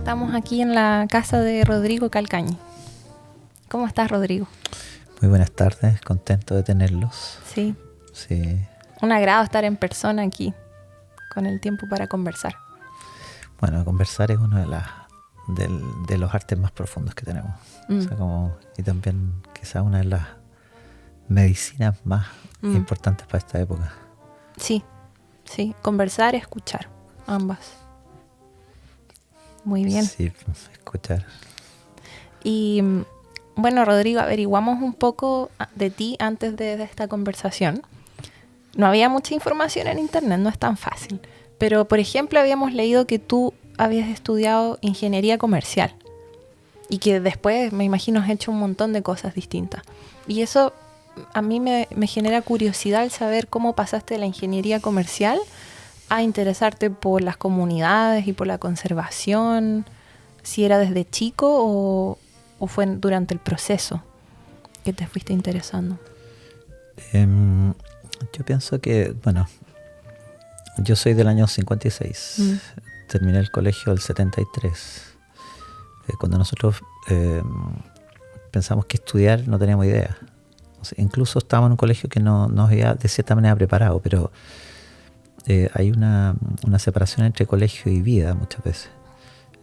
estamos aquí en la casa de Rodrigo Calcañi. ¿Cómo estás, Rodrigo? Muy buenas tardes, contento de tenerlos. Sí. Sí. Un agrado estar en persona aquí, con el tiempo para conversar. Bueno, conversar es uno de los artes más profundos que tenemos. O sea, y también quizás una de las medicinas más importantes para esta época. Sí, sí. Conversar y escuchar, ambas. Muy bien. Sí, escuchar. Y bueno, Rodrigo, averiguamos un poco de ti antes de esta conversación. No había mucha información en internet, no es tan fácil. Pero, por ejemplo, habíamos leído que tú habías estudiado ingeniería comercial y que después, me imagino, has hecho un montón de cosas distintas. Y eso a mí me genera curiosidad al saber cómo pasaste de la ingeniería comercial a interesarte por las comunidades y por la conservación, si era desde chico o fue durante el proceso que te fuiste interesando. Yo pienso que, bueno, yo soy del año 56, terminé el colegio del 73. Cuando nosotros pensamos que estudiar no teníamos idea. O sea, incluso estábamos en un colegio que no nos había de cierta manera preparado, pero hay una separación entre colegio y vida muchas veces.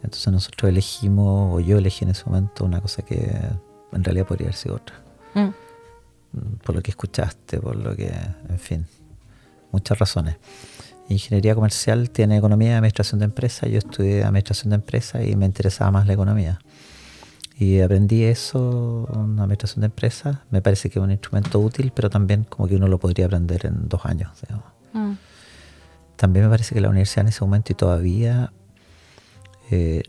Entonces nosotros elegimos, o yo elegí en ese momento, una cosa que en realidad podría haber sido otra. Por lo que escuchaste, por lo que, en fin, muchas razones. Ingeniería comercial tiene economía y administración de empresas. Yo estudié administración de empresas y me interesaba más la economía. Y aprendí eso, una administración de empresas. Me parece que es un instrumento útil, pero también como que uno lo podría aprender en 2 años, digamos. También me parece que la universidad en ese momento y todavía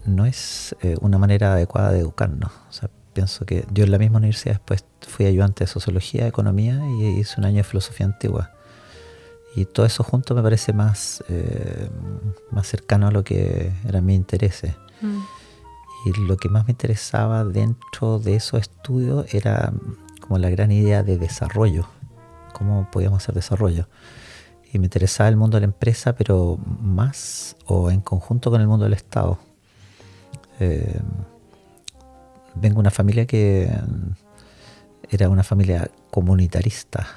no es una manera adecuada de educarnos. O sea, pienso que yo en la misma universidad después fui ayudante de sociología, economía y hice un año de filosofía antigua. Y todo eso junto me parece más cercano a lo que eran mis intereses. Y lo que más me interesaba dentro de esos estudios era como la gran idea de desarrollo. Cómo podíamos hacer desarrollo. Y me interesaba el mundo de la empresa, pero más o en conjunto con el mundo del Estado. Vengo de una familia que era una familia comunitarista.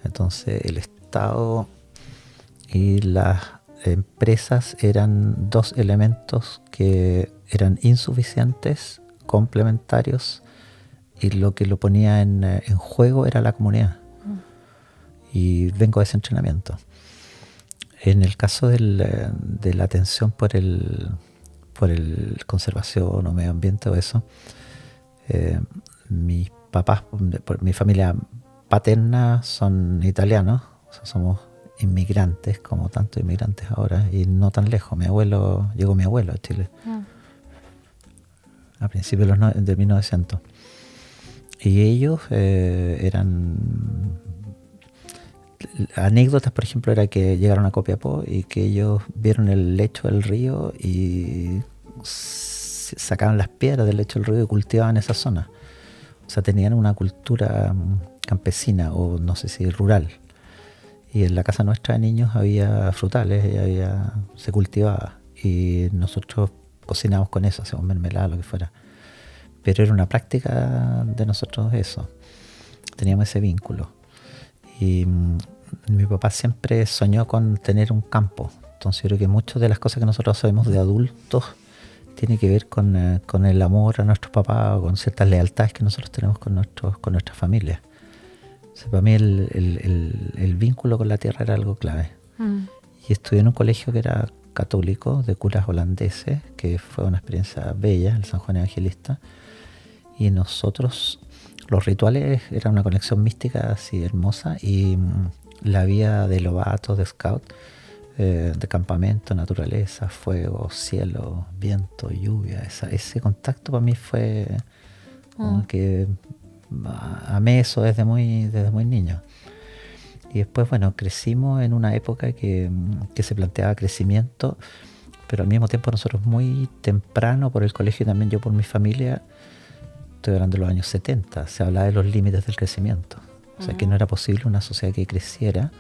Entonces el Estado y las empresas eran 2 elementos que eran insuficientes, complementarios, y lo que lo ponía en juego era la comunidad. Y vengo de ese entrenamiento. En el caso de la atención por el conservación o medio ambiente o eso, mis papás, mi familia paterna son italianos, o sea, somos inmigrantes, como tantos inmigrantes ahora, y no tan lejos. Llegó mi abuelo a Chile a principios de 1900. Y ellos eran... Anécdotas, por ejemplo, era que llegaron a Copiapó y que ellos vieron el lecho del río y sacaban las piedras del lecho del río y cultivaban esa zona. O sea, tenían una cultura campesina o no sé si rural. Y en la casa nuestra de niños había frutales, se cultivaba. Y nosotros cocinábamos con eso, hacíamos mermelada, lo que fuera. Pero era una práctica de nosotros eso. Teníamos ese vínculo. Y mi papá siempre soñó con tener un campo. Entonces yo creo que muchas de las cosas que nosotros sabemos de adultos tiene que ver con el amor a nuestros papás o con ciertas lealtades que nosotros tenemos con nuestras familias. O sea, para mí el vínculo con la tierra era algo clave. Y estudié en un colegio que era católico, de curas holandeses, que fue una experiencia bella, el San Juan Evangelista. Y nosotros, los rituales eran una conexión mística así hermosa, y la vida de lobatos, de scout, de campamento, naturaleza, fuego, cielo, viento, lluvia, ese contacto para mí fue como que amé eso desde muy niño. Y después, bueno, crecimos en una época que se planteaba crecimiento, pero al mismo tiempo nosotros muy temprano por el colegio y también yo por mi familia, estoy hablando de los años 70, se hablaba de los límites del crecimiento. O sea, que no era posible una sociedad que creciera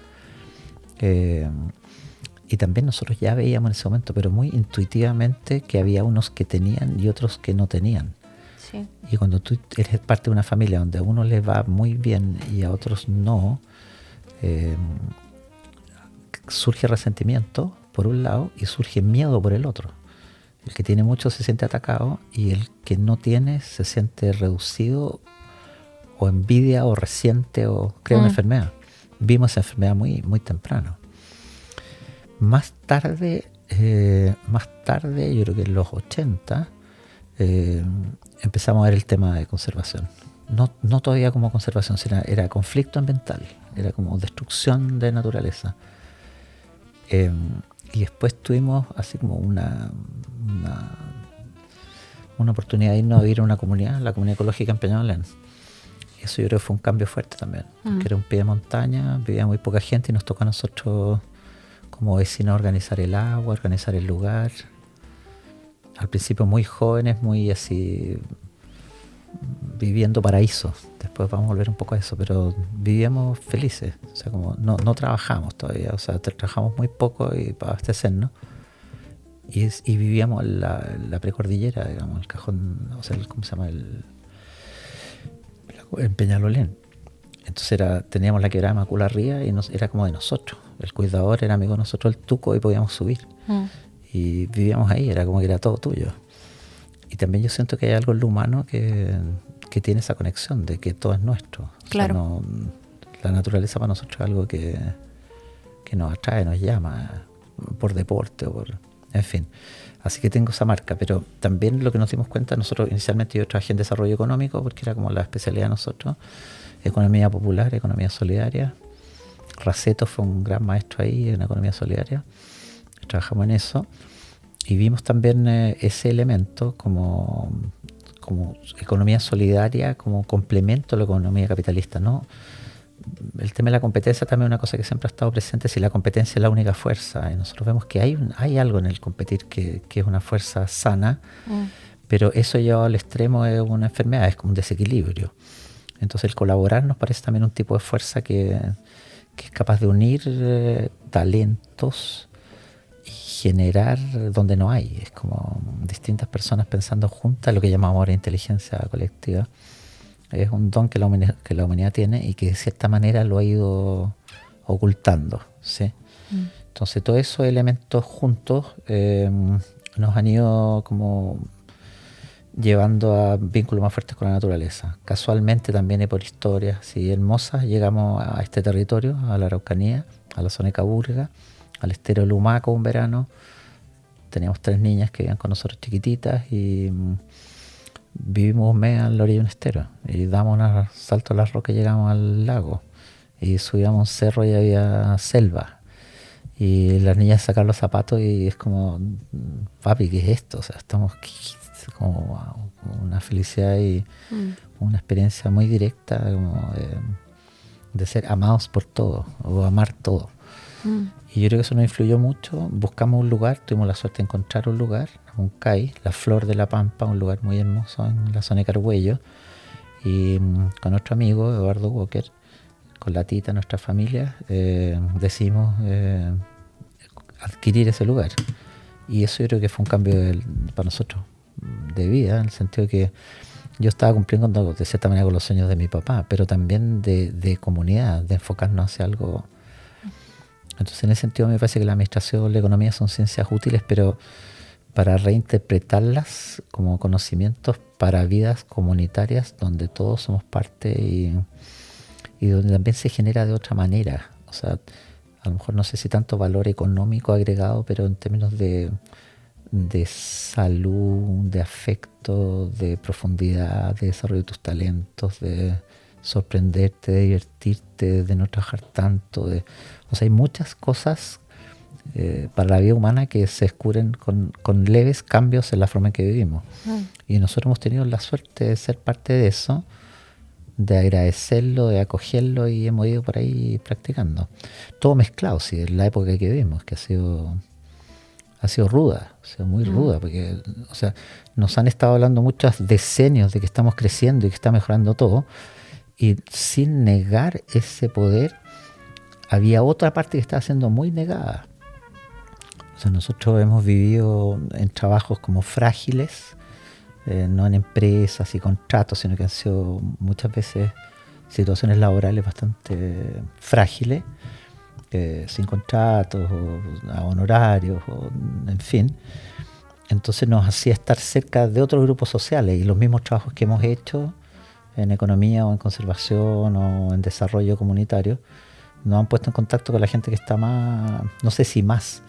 Y también nosotros ya veíamos en ese momento, pero muy intuitivamente, que había unos que tenían y otros que no tenían. Sí. Y cuando tú eres parte de una familia donde a uno les va muy bien y a otros no, surge resentimiento por un lado y surge miedo por el otro. El que tiene mucho se siente atacado y el que no tiene se siente reducido o envidia o resiente o crea una enfermedad. Vimos esa enfermedad muy, muy temprano. Más tarde, yo creo que en los 80, empezamos a ver el tema de conservación. No todavía como conservación, sino era conflicto ambiental, era como destrucción de naturaleza. Y después tuvimos así como una oportunidad de irnos a vivir a una comunidad, la comunidad ecológica en Peñalolén. Y eso yo creo que fue un cambio fuerte también, porque era un pie de montaña, vivía muy poca gente y nos tocó a nosotros como vecinos organizar el agua, organizar el lugar. Al principio muy jóvenes, muy así, viviendo paraísos. Después vamos a volver un poco a eso, pero vivíamos felices. O sea, como no trabajamos todavía, o sea, trabajamos muy poco y para abastecernos. Y vivíamos en la precordillera, digamos, el cajón, o sea, ¿cómo se llama? En Peñalolén. Entonces teníamos la quebrada de Macularría y era como de nosotros. El cuidador era amigo de nosotros, el tuco, y podíamos subir. Y vivíamos ahí, era como que era todo tuyo. Y también yo siento que hay algo en lo humano que tiene esa conexión de que todo es nuestro. Claro. O sea, la naturaleza para nosotros es algo que nos atrae, nos llama, por deporte, en fin. Así que tengo esa marca, pero también lo que nos dimos cuenta, nosotros inicialmente yo trabajé en desarrollo económico, porque era como la especialidad de nosotros, economía popular, economía solidaria. Raceto fue un gran maestro ahí en economía solidaria, trabajamos en eso y vimos también ese elemento como economía solidaria, como complemento a la economía capitalista, ¿no? El tema de la competencia también es una cosa que siempre ha estado presente, si la competencia es la única fuerza, y nosotros vemos que hay algo en el competir que es una fuerza sana, pero eso llevado al extremo es una enfermedad, es como un desequilibrio. Entonces el colaborar nos parece también un tipo de fuerza que es capaz de unir talentos y generar donde no hay. Es como distintas personas pensando juntas, lo que llamamos ahora inteligencia colectiva. Es un don que la humanidad tiene y que de cierta manera lo ha ido ocultando, ¿sí? Entonces todos esos elementos juntos nos han ido como llevando a vínculos más fuertes con la naturaleza. Casualmente también y por historias así hermosas llegamos a este territorio, a la Araucanía, a la zona de Caburga, al estero de Lumaco un verano. Teníamos 3 niñas que vivían con nosotros chiquititas y vivimos un mes a la orilla de un estero y damos un salto a las rocas y llegamos al lago y subíamos a un cerro y había selva y las niñas sacan los zapatos y es como, papi, ¿qué es esto? O sea, estamos como una felicidad y una experiencia muy directa como de ser amados por todo o amar todo. Y yo creo que eso nos influyó mucho. Buscamos un lugar, tuvimos la suerte de encontrar un lugar, un CAI, la Flor de la Pampa, un lugar muy hermoso en la zona de Carhuello, y con nuestro amigo Eduardo Walker, con la tita, nuestra familia, decidimos adquirir ese lugar. Y eso yo creo que fue un cambio para nosotros de vida, en el sentido de que yo estaba cumpliendo de cierta manera con los sueños de mi papá, pero también de comunidad, de enfocarnos hacia algo. Entonces en ese sentido me parece que la administración y la economía son ciencias útiles, pero para reinterpretarlas como conocimientos para vidas comunitarias donde todos somos parte y donde también se genera de otra manera. O sea, a lo mejor no sé si tanto valor económico agregado, pero en términos de salud, de afecto, de profundidad, de desarrollo de tus talentos, de sorprenderte, de divertirte, de no trabajar tanto. O sea, hay muchas cosas para la vida humana que se descubren con leves cambios en la forma en que vivimos. Y nosotros hemos tenido la suerte de ser parte de eso, de agradecerlo, de acogerlo y hemos ido por ahí practicando. Todo mezclado, sí, en la época que vivimos, que ha sido ruda, ha sido muy ruda, porque o sea, nos han estado hablando muchos decenios de que estamos creciendo y que está mejorando todo, y sin negar ese poder, había otra parte que estaba siendo muy negada. O sea, nosotros hemos vivido en trabajos como frágiles, no en empresas y contratos, sino que han sido muchas veces situaciones laborales bastante frágiles, sin contratos o a honorarios, o, en fin. Entonces nos hacía estar cerca de otros grupos sociales, y los mismos trabajos que hemos hecho en economía o en conservación o en desarrollo comunitario nos han puesto en contacto con la gente que está más, no sé si más,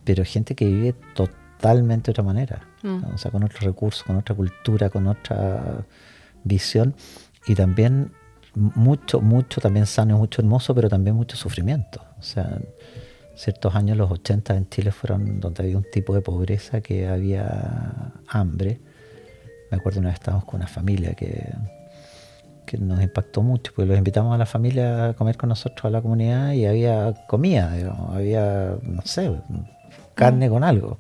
pero gente que vive totalmente de otra manera, ¿no? O sea, con otros recursos, con otra cultura, con otra visión, y también mucho también sano y mucho hermoso, pero también mucho sufrimiento. O sea, ciertos años, los 80 en Chile, fueron donde había un tipo de pobreza, que había hambre. Me acuerdo una vez estábamos con una familia que nos impactó mucho, porque los invitamos a la familia a comer con nosotros, a la comunidad, y había comida, digamos, había, no sé, carne con algo.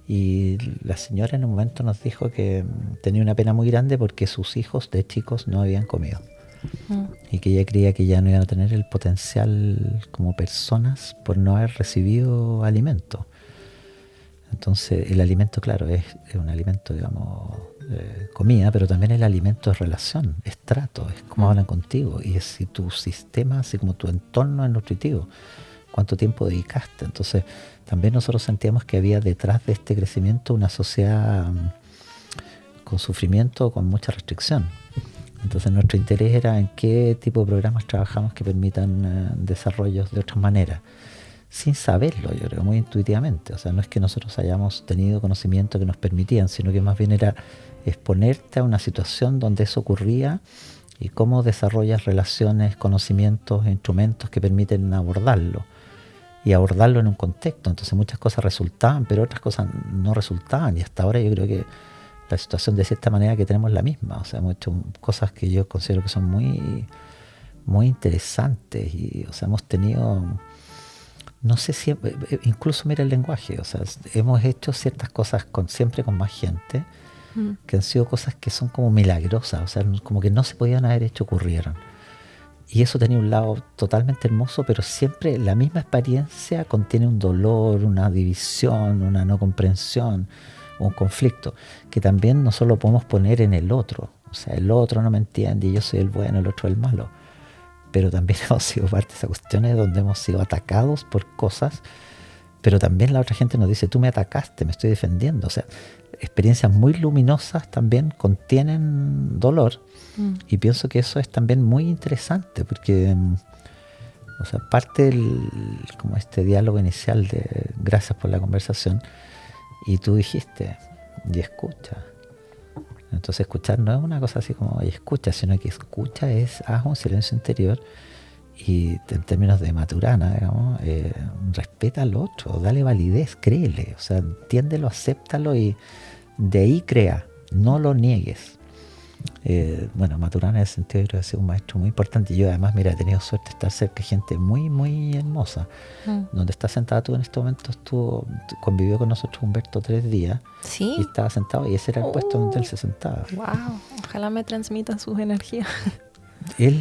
Y la señora en un momento nos dijo que tenía una pena muy grande porque sus hijos de chicos no habían comido. Y que ella creía que ya no iban a tener el potencial como personas por no haber recibido alimento. Entonces el alimento, claro, es un alimento, digamos, comida, pero también el alimento es relación, es trato, es cómo hablan contigo, y es si tu sistema, así como tu entorno es nutritivo, cuánto tiempo dedicaste. Entonces también nosotros sentíamos que había detrás de este crecimiento una sociedad con sufrimiento, con mucha restricción. Entonces nuestro interés era en qué tipo de programas trabajamos que permitan desarrollos de otras maneras, sin saberlo, yo creo, muy intuitivamente. O sea, no es que nosotros hayamos tenido conocimiento que nos permitían, sino que más bien era exponerte a una situación donde eso ocurría y cómo desarrollas relaciones, conocimientos, instrumentos que permiten abordarlo, y abordarlo en un contexto. Entonces muchas cosas resultaban, pero otras cosas no resultaban, y hasta ahora yo creo que la situación de cierta manera que tenemos es la misma. O sea, hemos hecho cosas que yo considero que son muy, muy interesantes, y, o sea, hemos tenido, no sé si, incluso mira el lenguaje, o sea, hemos hecho ciertas cosas siempre con más gente, que han sido cosas que son como milagrosas, o sea, como que no se podían haber hecho, ocurrieron. Y eso tenía un lado totalmente hermoso, pero siempre la misma experiencia contiene un dolor, una división, una no comprensión, un conflicto, que también no solo podemos poner en el otro. O sea, el otro no me entiende y yo soy el bueno, el otro el malo. Pero también hemos sido parte de esas cuestiones donde hemos sido atacados por cosas, pero también la otra gente nos dice, tú me atacaste, me estoy defendiendo. O sea, experiencias muy luminosas también contienen dolor, y pienso que eso es también muy interesante, porque, o sea, parte como este diálogo inicial de gracias por la conversación, y tú dijiste, y escucha. Entonces escuchar no es una cosa así como, y escucha, sino que escucha es, haz un silencio interior, y en términos de Maturana, digamos, respeta al otro, dale validez, créele, o sea, entiéndelo, acéptalo, y de ahí crea, no lo niegues. Bueno, Maturana en ese sentido creo que ha sido un maestro muy importante. Yo además, mira, he tenido suerte de estar cerca de gente muy, muy hermosa. Donde está sentada tú en este momento, convivió con nosotros Humberto 3 días. ¿Sí? Y estaba sentado, y ese era el puesto donde él se sentaba. Wow, ojalá me transmitan sus energías. Es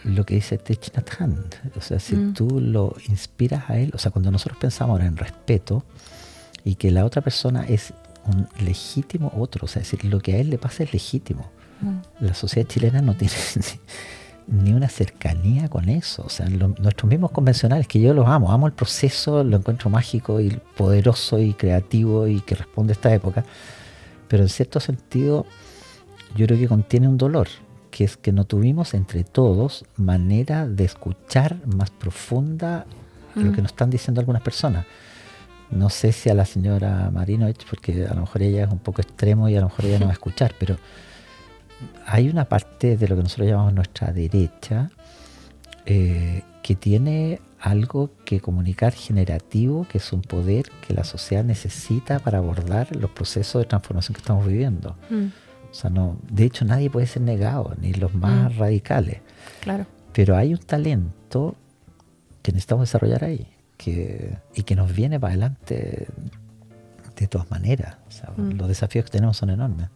lo que dice Thich Nhat Hanh. O sea, si tú lo inspiras a él, o sea, cuando nosotros pensamos ahora en respeto, y que la otra persona es un legítimo otro, o sea, es decir, lo que a él le pasa es legítimo. La sociedad chilena no tiene ni una cercanía con eso. O sea, nuestros mismos convencionales, que yo los amo el proceso, lo encuentro mágico y poderoso y creativo y que responde a esta época, pero en cierto sentido yo creo que contiene un dolor, que es que no tuvimos entre todos manera de escuchar más profunda lo que nos están diciendo algunas personas. No sé si a la señora Marinovich, porque a lo mejor ella es un poco extremo y a lo mejor ella no va a escuchar, pero hay una parte de lo que nosotros llamamos nuestra derecha, que tiene algo que comunicar generativo, que es un poder que la sociedad necesita para abordar los procesos de transformación que estamos viviendo. O sea, no, de hecho nadie puede ser negado, ni los más radicales. Claro. Pero hay un talento que necesitamos desarrollar ahí, y que nos viene para adelante de todas maneras. O sea, los desafíos que tenemos son enormes.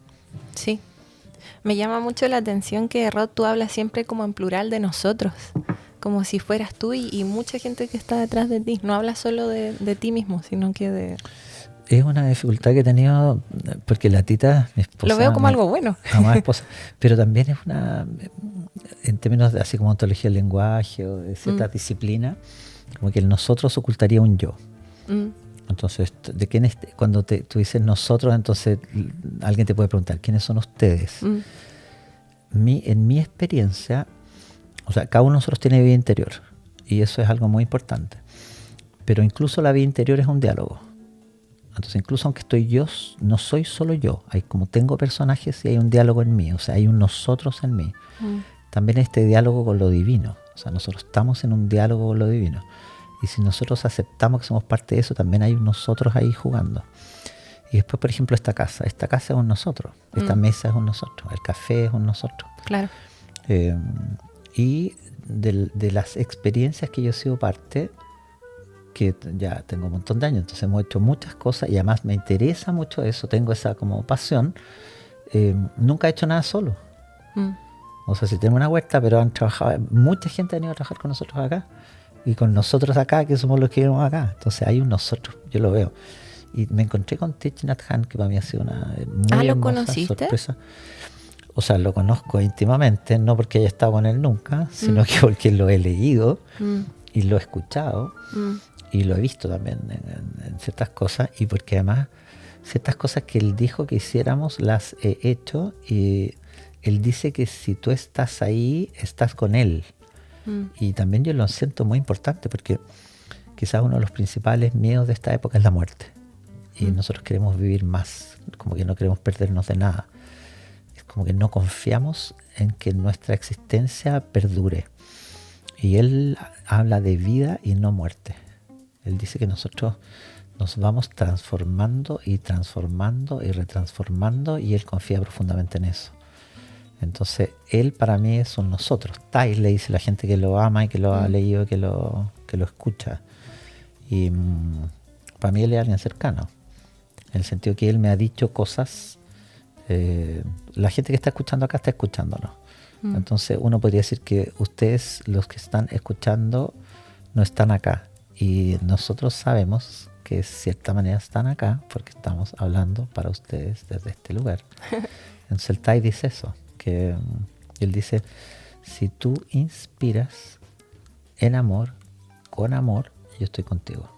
Sí. Me llama mucho la atención que, Rod, tú hablas siempre como en plural de nosotros. como si fueras tú y mucha gente que está detrás de ti. No hablas solo de ti mismo, sino que de... Es una dificultad que he tenido, porque la Tita, mi esposa... Lo veo como algo bueno. Amada esposa, pero también es una, en términos de, así como ontología del lenguaje o de cierta disciplina, como que el nosotros ocultaría un yo. Entonces, ¿de quién cuando tú dices nosotros, entonces alguien te puede preguntar, ¿quiénes son ustedes? En mi experiencia, o sea, cada uno de nosotros tiene vida interior, y eso es algo muy importante. Pero incluso la vida interior es un diálogo. Entonces, incluso aunque estoy yo, no soy solo yo. Hay como tengo personajes y hay un diálogo en mí, o sea, hay un nosotros en mí. También este diálogo con lo divino. O sea, nosotros estamos en un diálogo con lo divino. Y si nosotros aceptamos que somos parte de eso, también hay un nosotros ahí jugando. Y después, por ejemplo, esta casa es un nosotros. Esta mesa es un nosotros. El café es un nosotros. Claro. Y de las experiencias que yo he sido parte, que ya tengo un montón de años, entonces hemos hecho muchas cosas y además me interesa mucho eso, tengo esa como pasión. Nunca he hecho nada solo. O sea, si tenemos una huerta, pero han trabajado, mucha gente ha venido a trabajar con nosotros acá y con nosotros acá, que somos los que vivimos acá. Entonces hay un nosotros, yo lo veo. Y me encontré con Thich Nhat Hanh, que para mí ha sido una muy ¿lo hermosa conociste? sorpresa. O sea, lo conozco íntimamente, no porque haya estado con él nunca, sino que porque lo he leído y lo he escuchado. Y lo he visto también en ciertas cosas, y porque además ciertas cosas que él dijo que hiciéramos las he hecho, y él dice que si tú estás ahí, estás con él. Y también yo lo siento muy importante, porque quizás uno de los principales miedos de esta época es la muerte. Y nosotros queremos vivir más, como que no queremos perdernos de nada. Es como que no confiamos en que nuestra existencia perdure. Y él habla de vida y no muerte. Él dice que nosotros nos vamos transformando y retransformando, y él confía profundamente en eso. Entonces, él para mí es un nosotros. Thais le dice a la gente que lo ama y que lo ha leído, que lo escucha. Y para mí él es alguien cercano. En el sentido que él me ha dicho cosas. La gente que está escuchando acá está escuchándonos. Entonces, uno podría decir que ustedes, los que están escuchando, no están acá. Y nosotros sabemos que de cierta manera están acá porque estamos hablando para ustedes desde este lugar. Entonces el Thai dice eso, que él dice, si tú inspiras en amor, con amor, yo estoy contigo.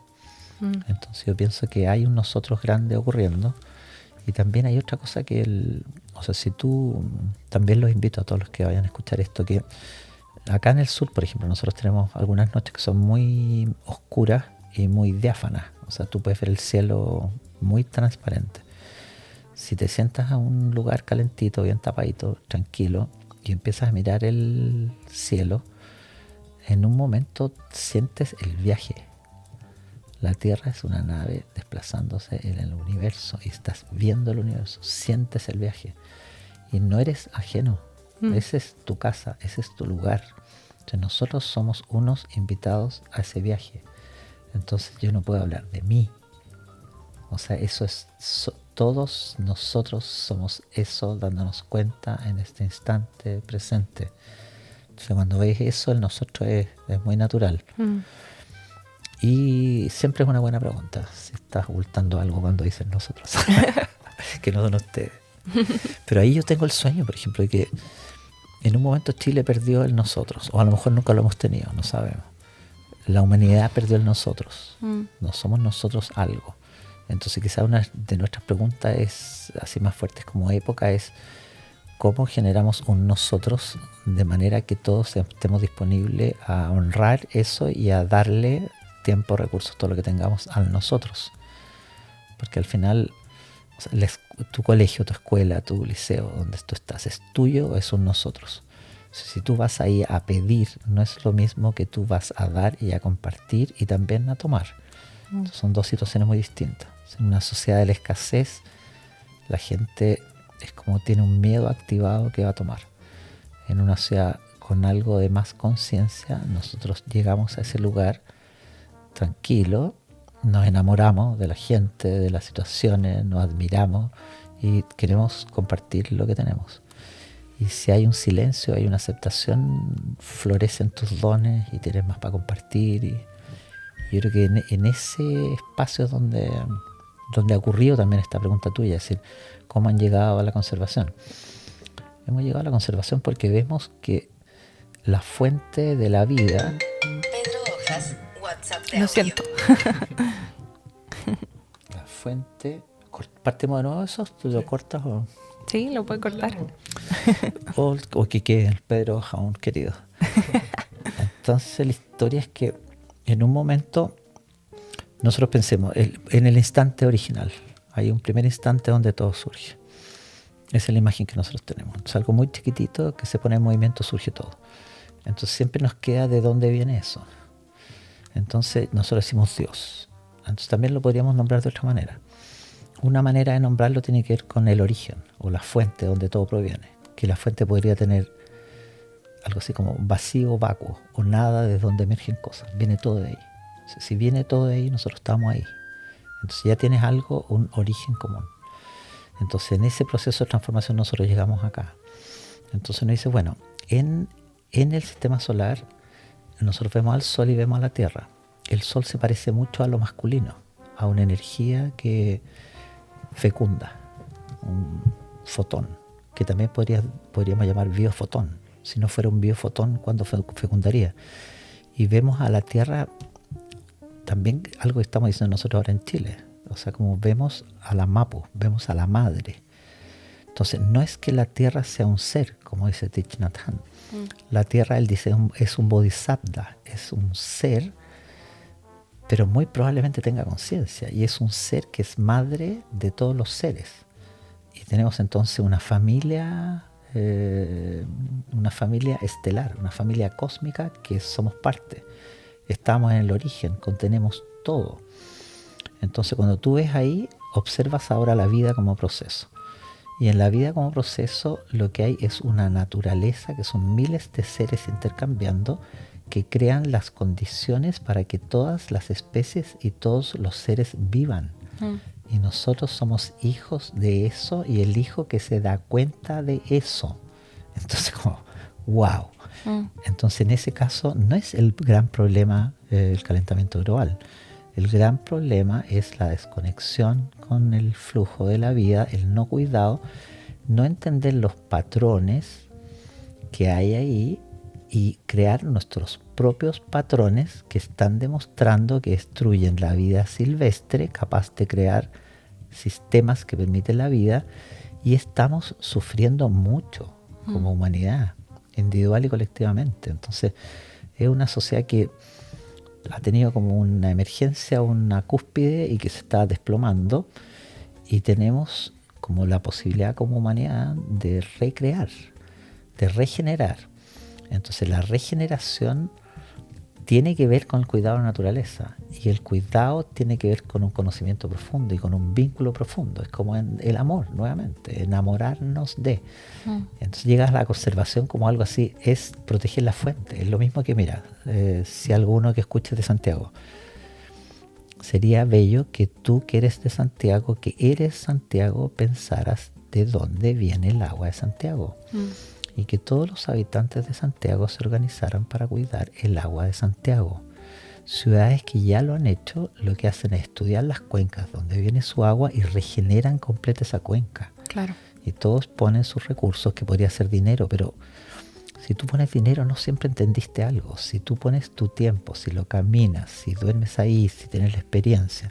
Entonces yo pienso que hay un nosotros grande ocurriendo, y también hay otra cosa que o sea, si tú, también los invito a todos los que vayan a escuchar esto, que acá en el sur, por ejemplo, nosotros tenemos algunas noches que son muy oscuras y muy diáfanas. O sea, tú puedes ver el cielo muy transparente. Si te sientas a un lugar calentito, bien tapadito, tranquilo, y empiezas a mirar el cielo, en un momento sientes el viaje. La Tierra es una nave desplazándose en el universo y estás viendo el universo, sientes el viaje. Y no eres ajeno. Esa es tu casa, ese es tu lugar. Entonces nosotros somos unos invitados a ese viaje. Entonces yo no puedo hablar de mí. O sea, eso es, todos nosotros somos eso, dándonos cuenta en este instante presente. Entonces cuando veis eso, el nosotros es muy natural. Y siempre es una buena pregunta si estás ocultando algo cuando dices nosotros. Que no son ustedes. Pero ahí yo tengo el sueño, por ejemplo, de que en un momento Chile perdió el nosotros, o a lo mejor nunca lo hemos tenido, no sabemos. La humanidad perdió el nosotros. No somos nosotros algo. Entonces quizá una de nuestras preguntas es, así más fuertes como época, es cómo generamos un nosotros de manera que todos estemos disponibles a honrar eso y a darle tiempo, recursos, todo lo que tengamos al nosotros. Porque al final, o sea, tu colegio, tu escuela, tu liceo, donde tú estás, ¿es tuyo o es un nosotros? Si tú vas ahí a pedir, no es lo mismo que tú vas a dar y a compartir y también a tomar. Son dos situaciones muy distintas. En una sociedad de la escasez, la gente es como tiene un miedo activado que va a tomar. En una sociedad con algo de más conciencia, nosotros llegamos a ese lugar tranquilo, nos enamoramos de la gente, de las situaciones, nos admiramos y queremos compartir lo que tenemos. Y si hay un silencio, hay una aceptación, florecen tus dones y tienes más para compartir. Y yo creo que en ese espacio es donde ha ocurrido también esta pregunta tuya, es decir, ¿cómo han llegado a la conservación? Hemos llegado a la conservación porque vemos que la fuente de la vida... Pedro Hojas, WhatsApp de Lo audio. siento. La fuente... ¿Partimos de nuevo eso? ¿Tú lo cortas o...? Sí, lo puede cortar. O que quede el Pedro Hojas, querido. Entonces la historia es que en un momento nosotros pensemos en el instante original. Hay un primer instante donde todo surge. Esa es la imagen que nosotros tenemos. Es algo muy chiquitito que se pone en movimiento, surge todo. Entonces siempre nos queda de dónde viene eso. Entonces nosotros decimos Dios. Entonces también lo podríamos nombrar de otra manera. Una manera de nombrarlo tiene que ver con el origen o la fuente donde todo proviene. Que la fuente podría tener algo así como vacío, vacuo o nada de donde emergen cosas. Viene todo de ahí. Si viene todo de ahí, nosotros estamos ahí. Entonces ya tienes algo, un origen común. Entonces en ese proceso de transformación nosotros llegamos acá. Entonces nos dice, bueno, en el sistema solar nosotros vemos al Sol y vemos a la Tierra. El Sol se parece mucho a lo masculino, a una energía que fecunda, un fotón, que también podríamos llamar biofotón. Si no fuera un biofotón, ¿cuándo fecundaría? Y vemos a la Tierra también algo que estamos diciendo nosotros ahora en Chile. O sea, como vemos a la Mapu, vemos a la madre. Entonces, no es que la Tierra sea un ser, como dice Thich Nhat Hanh. La Tierra, él dice, es un bodhisattva, es un ser, pero muy probablemente tenga conciencia. Y es un ser que es madre de todos los seres. Y tenemos entonces una familia estelar, una familia cósmica que somos parte. Estamos en el origen, contenemos todo. Entonces cuando tú ves ahí, observas ahora la vida como proceso. Y en la vida como proceso lo que hay es una naturaleza que son miles de seres intercambiando que crean las condiciones para que todas las especies y todos los seres vivan. Y nosotros somos hijos de eso y el hijo que se da cuenta de eso. Entonces como, wow. Entonces en ese caso no es el gran problema el calentamiento global. El gran problema es la desconexión con el flujo de la vida, el no cuidado, no entender los patrones que hay ahí y crear nuestros propios patrones que están demostrando que destruyen la vida silvestre, capaz de crear sistemas que permiten la vida, y estamos sufriendo mucho como humanidad, individual y colectivamente. Entonces es una sociedad que ha tenido como una emergencia, una cúspide y que se está desplomando, y tenemos como la posibilidad como humanidad de recrear, de regenerar. Entonces la regeneración tiene que ver con el cuidado de la naturaleza, y el cuidado tiene que ver con un conocimiento profundo y con un vínculo profundo. Es como en el amor, nuevamente, enamorarnos de. Entonces llegas a la conservación como algo así, es proteger la fuente. Es lo mismo que, mira, si alguno que escuche de Santiago, sería bello que tú que eres de Santiago, que eres Santiago, pensaras de dónde viene el agua de Santiago. Y que todos los habitantes de Santiago se organizaran para cuidar el agua de Santiago. Ciudades que ya lo han hecho, lo que hacen es estudiar las cuencas donde viene su agua y regeneran completa esa cuenca. Claro. Y todos ponen sus recursos, que podría ser dinero, pero si tú pones dinero no siempre entendiste algo. Si tú pones tu tiempo, si lo caminas, si duermes ahí, si tienes la experiencia,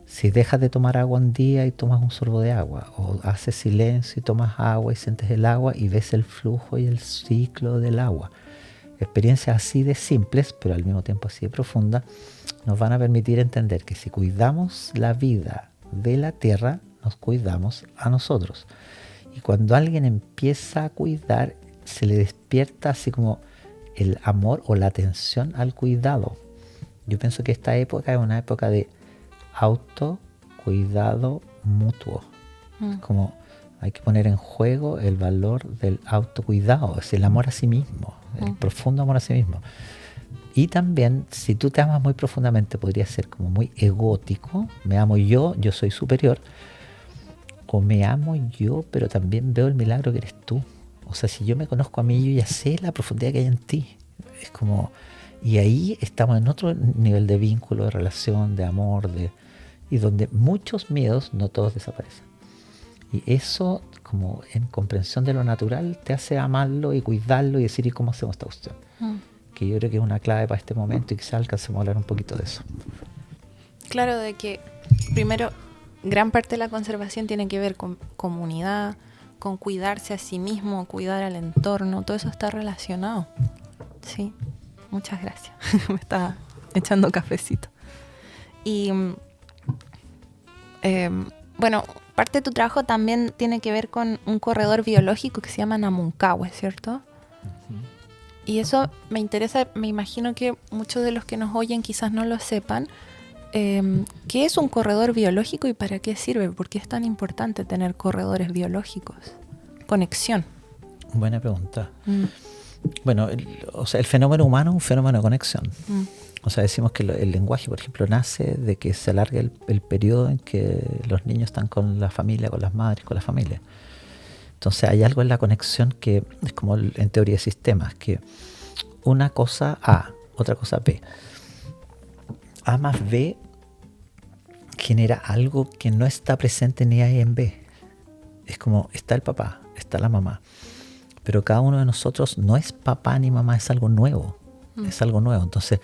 si dejas de tomar agua un día y tomas un sorbo de agua, o haces silencio y tomas agua y sientes el agua y ves el flujo y el ciclo del agua. Experiencias así de simples, pero al mismo tiempo así de profundas, nos van a permitir entender que si cuidamos la vida de la tierra, nos cuidamos a nosotros. Y cuando alguien empieza a cuidar, se le despierta así como el amor o la atención al cuidado. Yo pienso que esta época es una época de autocuidado mutuo. Como hay que poner en juego el valor del autocuidado, es el amor a sí mismo, el profundo amor a sí mismo. Y también, si tú te amas muy profundamente, podría ser como muy egótico, me amo yo soy superior, o me amo yo, pero también veo el milagro que eres tú, O sea, si yo me conozco a mí, yo ya sé la profundidad que hay en ti. Es como... Y ahí estamos en otro nivel de vínculo, de relación, de amor, y donde muchos miedos, no todos desaparecen. Y eso, como en comprensión de lo natural, te hace amarlo y cuidarlo y decir, ¿y cómo hacemos esta cuestión? Que yo creo que es una clave para este momento y quizás alcancemos a hablar un poquito de eso. Claro, de que primero, gran parte de la conservación tiene que ver con comunidad, con cuidarse a sí mismo, cuidar al entorno, todo eso está relacionado. Sí, muchas gracias. Me estaba echando cafecito. Y bueno, parte de tu trabajo también tiene que ver con un corredor biológico que se llama Namuncahue, ¿cierto? Y eso me interesa, me imagino que muchos de los que nos oyen quizás no lo sepan. ¿Qué es un corredor biológico y para qué sirve? ¿Por qué es tan importante tener corredores biológicos? Conexión. Buena pregunta. Bueno, el fenómeno humano es un fenómeno de conexión. O sea, decimos que el lenguaje, por ejemplo, nace de que se alarga el periodo en que los niños están con la familia, con las madres, con la familia. Entonces hay algo en la conexión que es como en teoría de sistemas, que una cosa A, otra cosa B. A más B genera algo que no está presente ni A en B. Es como está el papá, está la mamá, pero cada uno de nosotros no es papá ni mamá, es algo nuevo. Es algo nuevo. Entonces,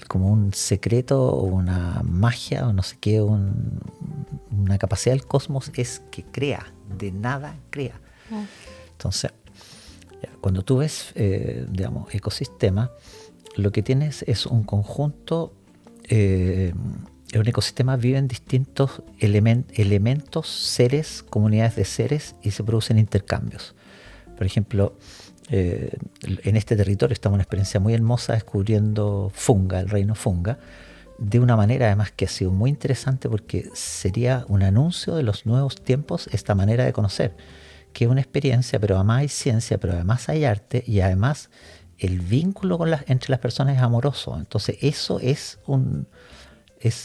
como un secreto o una magia o no sé qué, una capacidad del cosmos es que crea, de nada crea. Entonces, cuando tú ves, ecosistema, lo que tienes es un conjunto. En un ecosistema viven distintos elementos, seres, comunidades de seres y se producen intercambios. Por ejemplo, en este territorio estamos en una experiencia muy hermosa descubriendo funga, el reino funga, de una manera además que ha sido muy interesante porque sería un anuncio de los nuevos tiempos esta manera de conocer, que es una experiencia, pero además hay ciencia, pero además hay arte y además el vínculo entre las personas es amoroso. Entonces eso es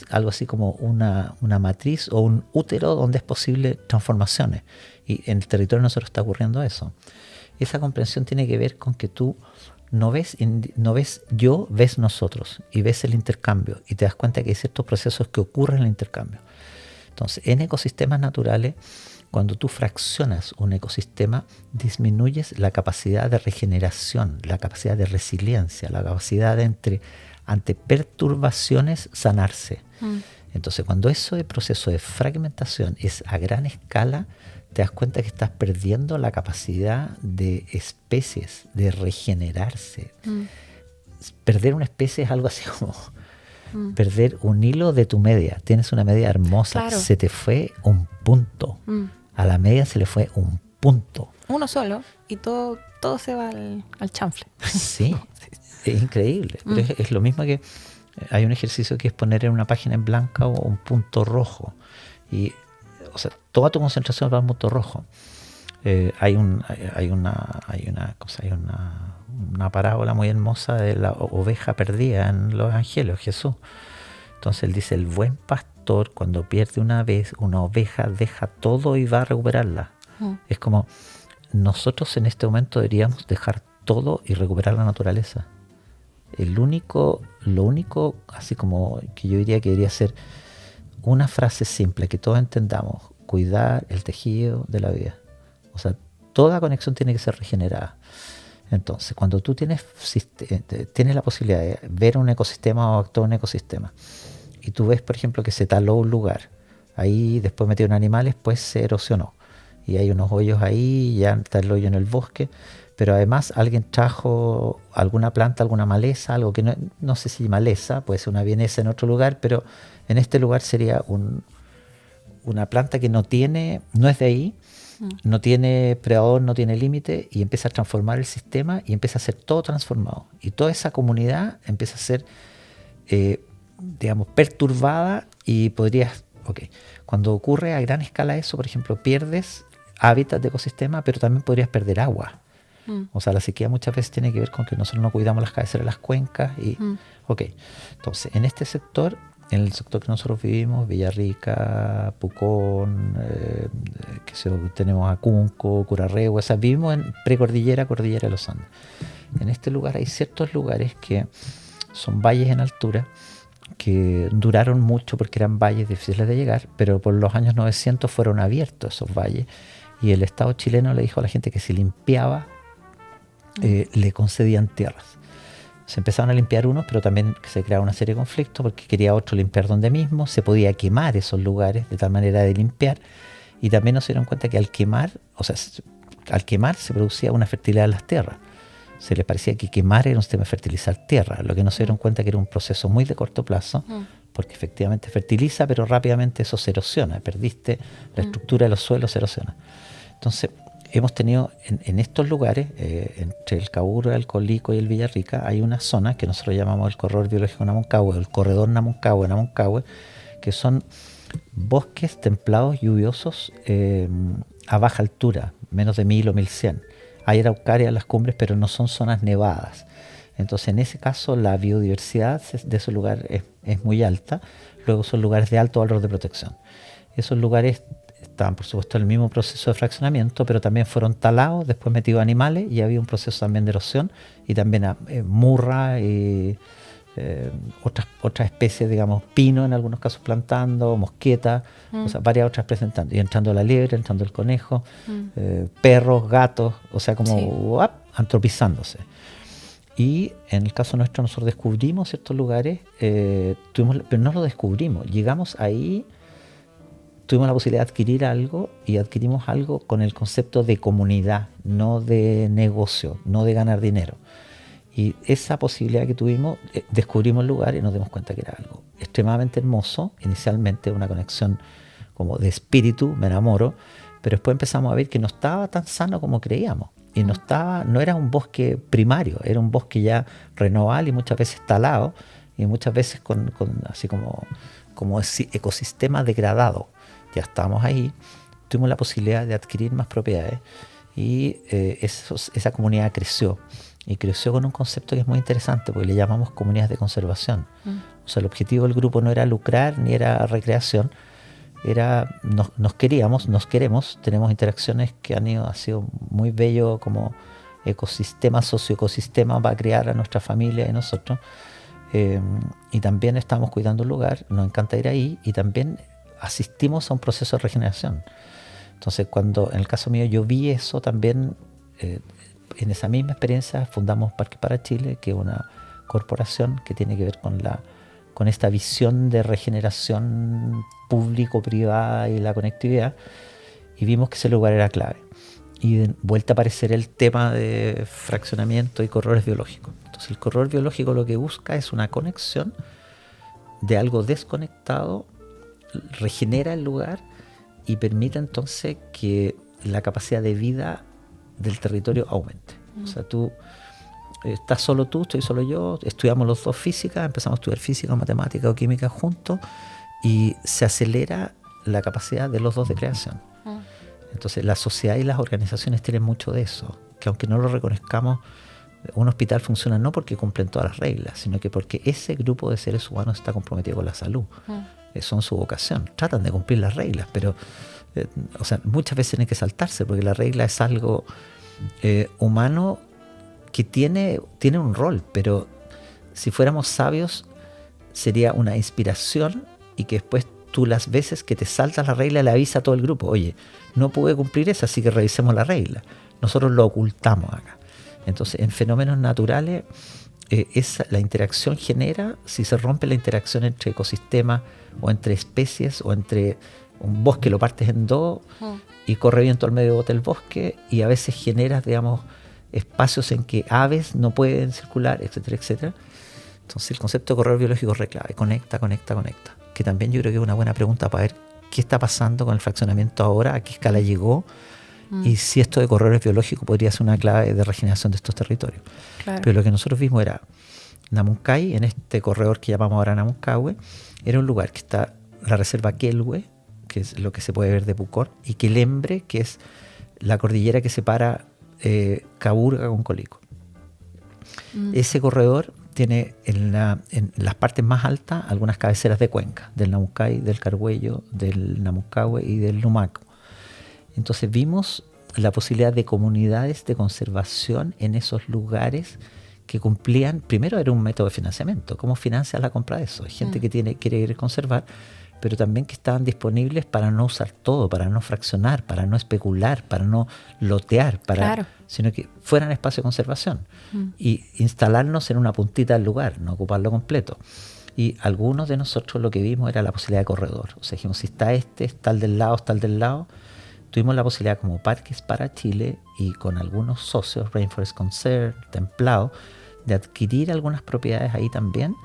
algo así como una matriz o un útero donde es posible transformaciones. Y en el territorio de nosotros está ocurriendo eso. Esa comprensión tiene que ver con que tú no ves yo, ves nosotros y ves el intercambio y te das cuenta que hay ciertos procesos que ocurren en el intercambio. Entonces, en ecosistemas naturales, cuando tú fraccionas un ecosistema, disminuyes la capacidad de regeneración, la capacidad de resiliencia, la capacidad de ante perturbaciones sanarse. Entonces, cuando ese proceso de fragmentación es a gran escala, te das cuenta que estás perdiendo la capacidad de especies de regenerarse. Perder una especie es algo así como perder un hilo de tu media. Tienes una media hermosa, claro. Se te fue un punto. A la media se le fue un punto. Uno solo y todo se va al chanfle. Sí, es increíble. Pero es lo mismo que hay un ejercicio que es poner en una página en blanca o un punto rojo. Y, o sea, toda tu concentración va al punto rojo. Hay una parábola muy hermosa de la oveja perdida en los evangelios, Jesús. Entonces él dice, el buen pastor cuando pierde una oveja deja todo y va a recuperarla. Es como nosotros en este momento deberíamos dejar todo y recuperar la naturaleza. Lo único así como que yo diría que debería ser una frase simple que todos entendamos: cuidar el tejido de la vida. O sea, toda conexión tiene que ser regenerada. Entonces, cuando tú tienes la posibilidad de ver un ecosistema o actuar en un ecosistema, y tú ves, por ejemplo, que se taló un lugar, ahí después metieron animales, pues se erosionó. Y hay unos hoyos ahí, ya está el hoyo en el bosque, pero además alguien trajo alguna planta, alguna maleza, algo que no sé si maleza, puede ser una vienesa en otro lugar, pero en este lugar sería una planta que no es de ahí, no tiene predador, no tiene límite, y empieza a transformar el sistema y empieza a ser todo transformado. Y toda esa comunidad empieza a ser, perturbada y cuando ocurre a gran escala eso, por ejemplo, pierdes hábitats de ecosistema, pero también podrías perder agua. O sea, la sequía muchas veces tiene que ver con que nosotros no cuidamos las cabeceras de las cuencas. Entonces, en este sector en el sector que nosotros vivimos, Villarrica, Pucón, tenemos Acunco, Curarrehue, o sea, vivimos en precordillera, cordillera de los Andes. En este lugar hay ciertos lugares que son valles en altura, que duraron mucho porque eran valles difíciles de llegar, pero por los años 900 fueron abiertos esos valles, y el Estado chileno le dijo a la gente que si limpiaba, le concedían tierras. Se empezaron a limpiar unos, pero también se creaba una serie de conflictos porque quería otro limpiar donde mismo, se podía quemar esos lugares de tal manera de limpiar, y también nos dieron cuenta que al quemar se producía una fertilidad en las tierras. Se les parecía que quemar era un sistema de fertilizar tierra, lo que no se dieron cuenta que era un proceso muy de corto plazo, porque efectivamente fertiliza, pero rápidamente eso se erosiona, perdiste la estructura de los suelos, se erosiona. Entonces, hemos tenido en estos lugares, entre el Caburra, el Colico y el Villarrica, hay una zona que nosotros llamamos el corredor biológico Namuncahue, el corredor Namuncahue, que son bosques templados lluviosos a baja altura, menos de 1000 o 1100. Hay araucaria en las cumbres, pero no son zonas nevadas. Entonces, en ese caso, la biodiversidad de esos lugares es muy alta. Luego son lugares de alto valor de protección. Esos lugares estaban, por supuesto, en el mismo proceso de fraccionamiento, pero también fueron talados, después metidos animales, y había un proceso también de erosión, y también murra y otras especies, digamos, pino en algunos casos plantando, mosqueta, o sea, varias otras presentando, y entrando la liebre, entrando el conejo, perros, gatos, o sea, como antropizándose. Y en el caso nuestro, nosotros descubrimos ciertos lugares, pero no lo descubrimos, llegamos ahí, tuvimos la posibilidad de adquirir algo, y adquirimos algo con el concepto de comunidad, no de negocio, no de ganar dinero. Y esa posibilidad que tuvimos, descubrimos el lugar y nos dimos cuenta que era algo extremadamente hermoso. Inicialmente una conexión como de espíritu, me enamoro, pero después empezamos a ver que no estaba tan sano como creíamos. Y no era un bosque primario, era un bosque ya renoval y muchas veces talado, y muchas veces con así como ecosistema degradado. Ya estábamos ahí, tuvimos la posibilidad de adquirir más propiedades, y esa comunidad creció. Y creció con un concepto que es muy interesante, porque le llamamos comunidades de conservación. O sea, el objetivo del grupo no era lucrar ni era recreación, nos queremos, tenemos interacciones que ha sido muy bello como ecosistema, socioecosistema para crear a nuestra familia y nosotros. Y también estamos cuidando un lugar, nos encanta ir ahí, y también asistimos a un proceso de regeneración. Entonces, cuando en el caso mío yo vi eso también, en esa misma experiencia fundamos Parque para Chile, que es una corporación que tiene que ver con esta visión de regeneración público-privada y la conectividad, y vimos que ese lugar era clave. Y de vuelta a aparecer el tema de fraccionamiento y corredores biológicos. Entonces, el corredor biológico lo que busca es una conexión de algo desconectado, regenera el lugar y permite entonces que la capacidad de vida del territorio aumente. O sea, estás solo tú, estoy solo yo, estudiamos los dos física, empezamos a estudiar física, matemática o química juntos, y se acelera la capacidad de los dos de creación. Entonces, la sociedad y las organizaciones tienen mucho de eso, que aunque no lo reconozcamos, un hospital funciona no porque cumplen todas las reglas, sino que porque ese grupo de seres humanos está comprometido con la salud. Son su vocación, tratan de cumplir las reglas, pero o sea, muchas veces tienen que saltarse, porque la regla es algo humano que tiene un rol, pero si fuéramos sabios sería una inspiración, y que después tú las veces que te saltas la regla le avisa a todo el grupo: oye, no pude cumplir esa, así que revisemos la regla. Nosotros lo ocultamos acá. Entonces, en fenómenos naturales, la interacción genera, si se rompe la interacción entre ecosistemas o entre especies o entre un bosque, lo partes en dos y corre viento al medio del bosque, y a veces generas, digamos, espacios en que aves no pueden circular, etcétera, etcétera. Entonces, el concepto de corredor biológico es clave: conecta. Que también yo creo que es una buena pregunta para ver qué está pasando con el fraccionamiento ahora, a qué escala llegó, y si esto de corredores biológicos podría ser una clave de regeneración de estos territorios. Claro. Pero lo que nosotros vimos era Namuncay, en este corredor que llamamos ahora Namuncahue, era un lugar que está la reserva Quelhue, que es lo que se puede ver de Pucón, y Quelembre, que es la cordillera que separa Caburga con Colico. Ese corredor tiene en las partes más altas algunas cabeceras de cuenca, del Namucay, del Carhuello, del Namucahue y del Lumaco. Entonces vimos la posibilidad de comunidades de conservación en esos lugares que cumplían. Primero era un método de financiamiento. ¿Cómo financias la compra de eso? Hay gente que quiere ir a conservar, pero también que estaban disponibles para no usar todo, para no fraccionar, para no especular, para no lotear, sino que fueran espacio de conservación y instalarnos en una puntita del lugar, no ocuparlo completo. Y algunos de nosotros lo que vimos era la posibilidad de corredor. O sea, dijimos, si está está el del lado, está el del lado. Tuvimos la posibilidad como Parques para Chile y con algunos socios, Rainforest Concert, Templado, de adquirir algunas propiedades ahí también,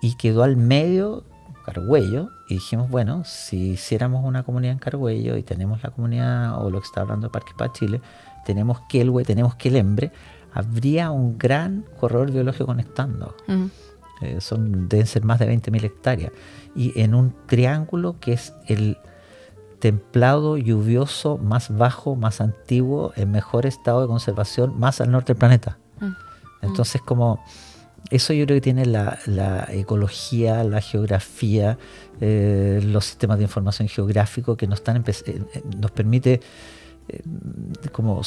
y quedó al medio Carhuello, y dijimos, bueno, si hiciéramos una comunidad en Carhuello y tenemos la comunidad, o lo que está hablando de Parques para Chile, tenemos Quelhue, tenemos Quelembre, habría un gran corredor biológico conectando. Deben ser más de 20.000 hectáreas, y en un triángulo que es el templado, lluvioso, más bajo, más antiguo, en mejor estado de conservación, más al norte del planeta. Entonces, como eso yo creo que tiene la ecología, la geografía, los sistemas de información geográfico que nos permite, como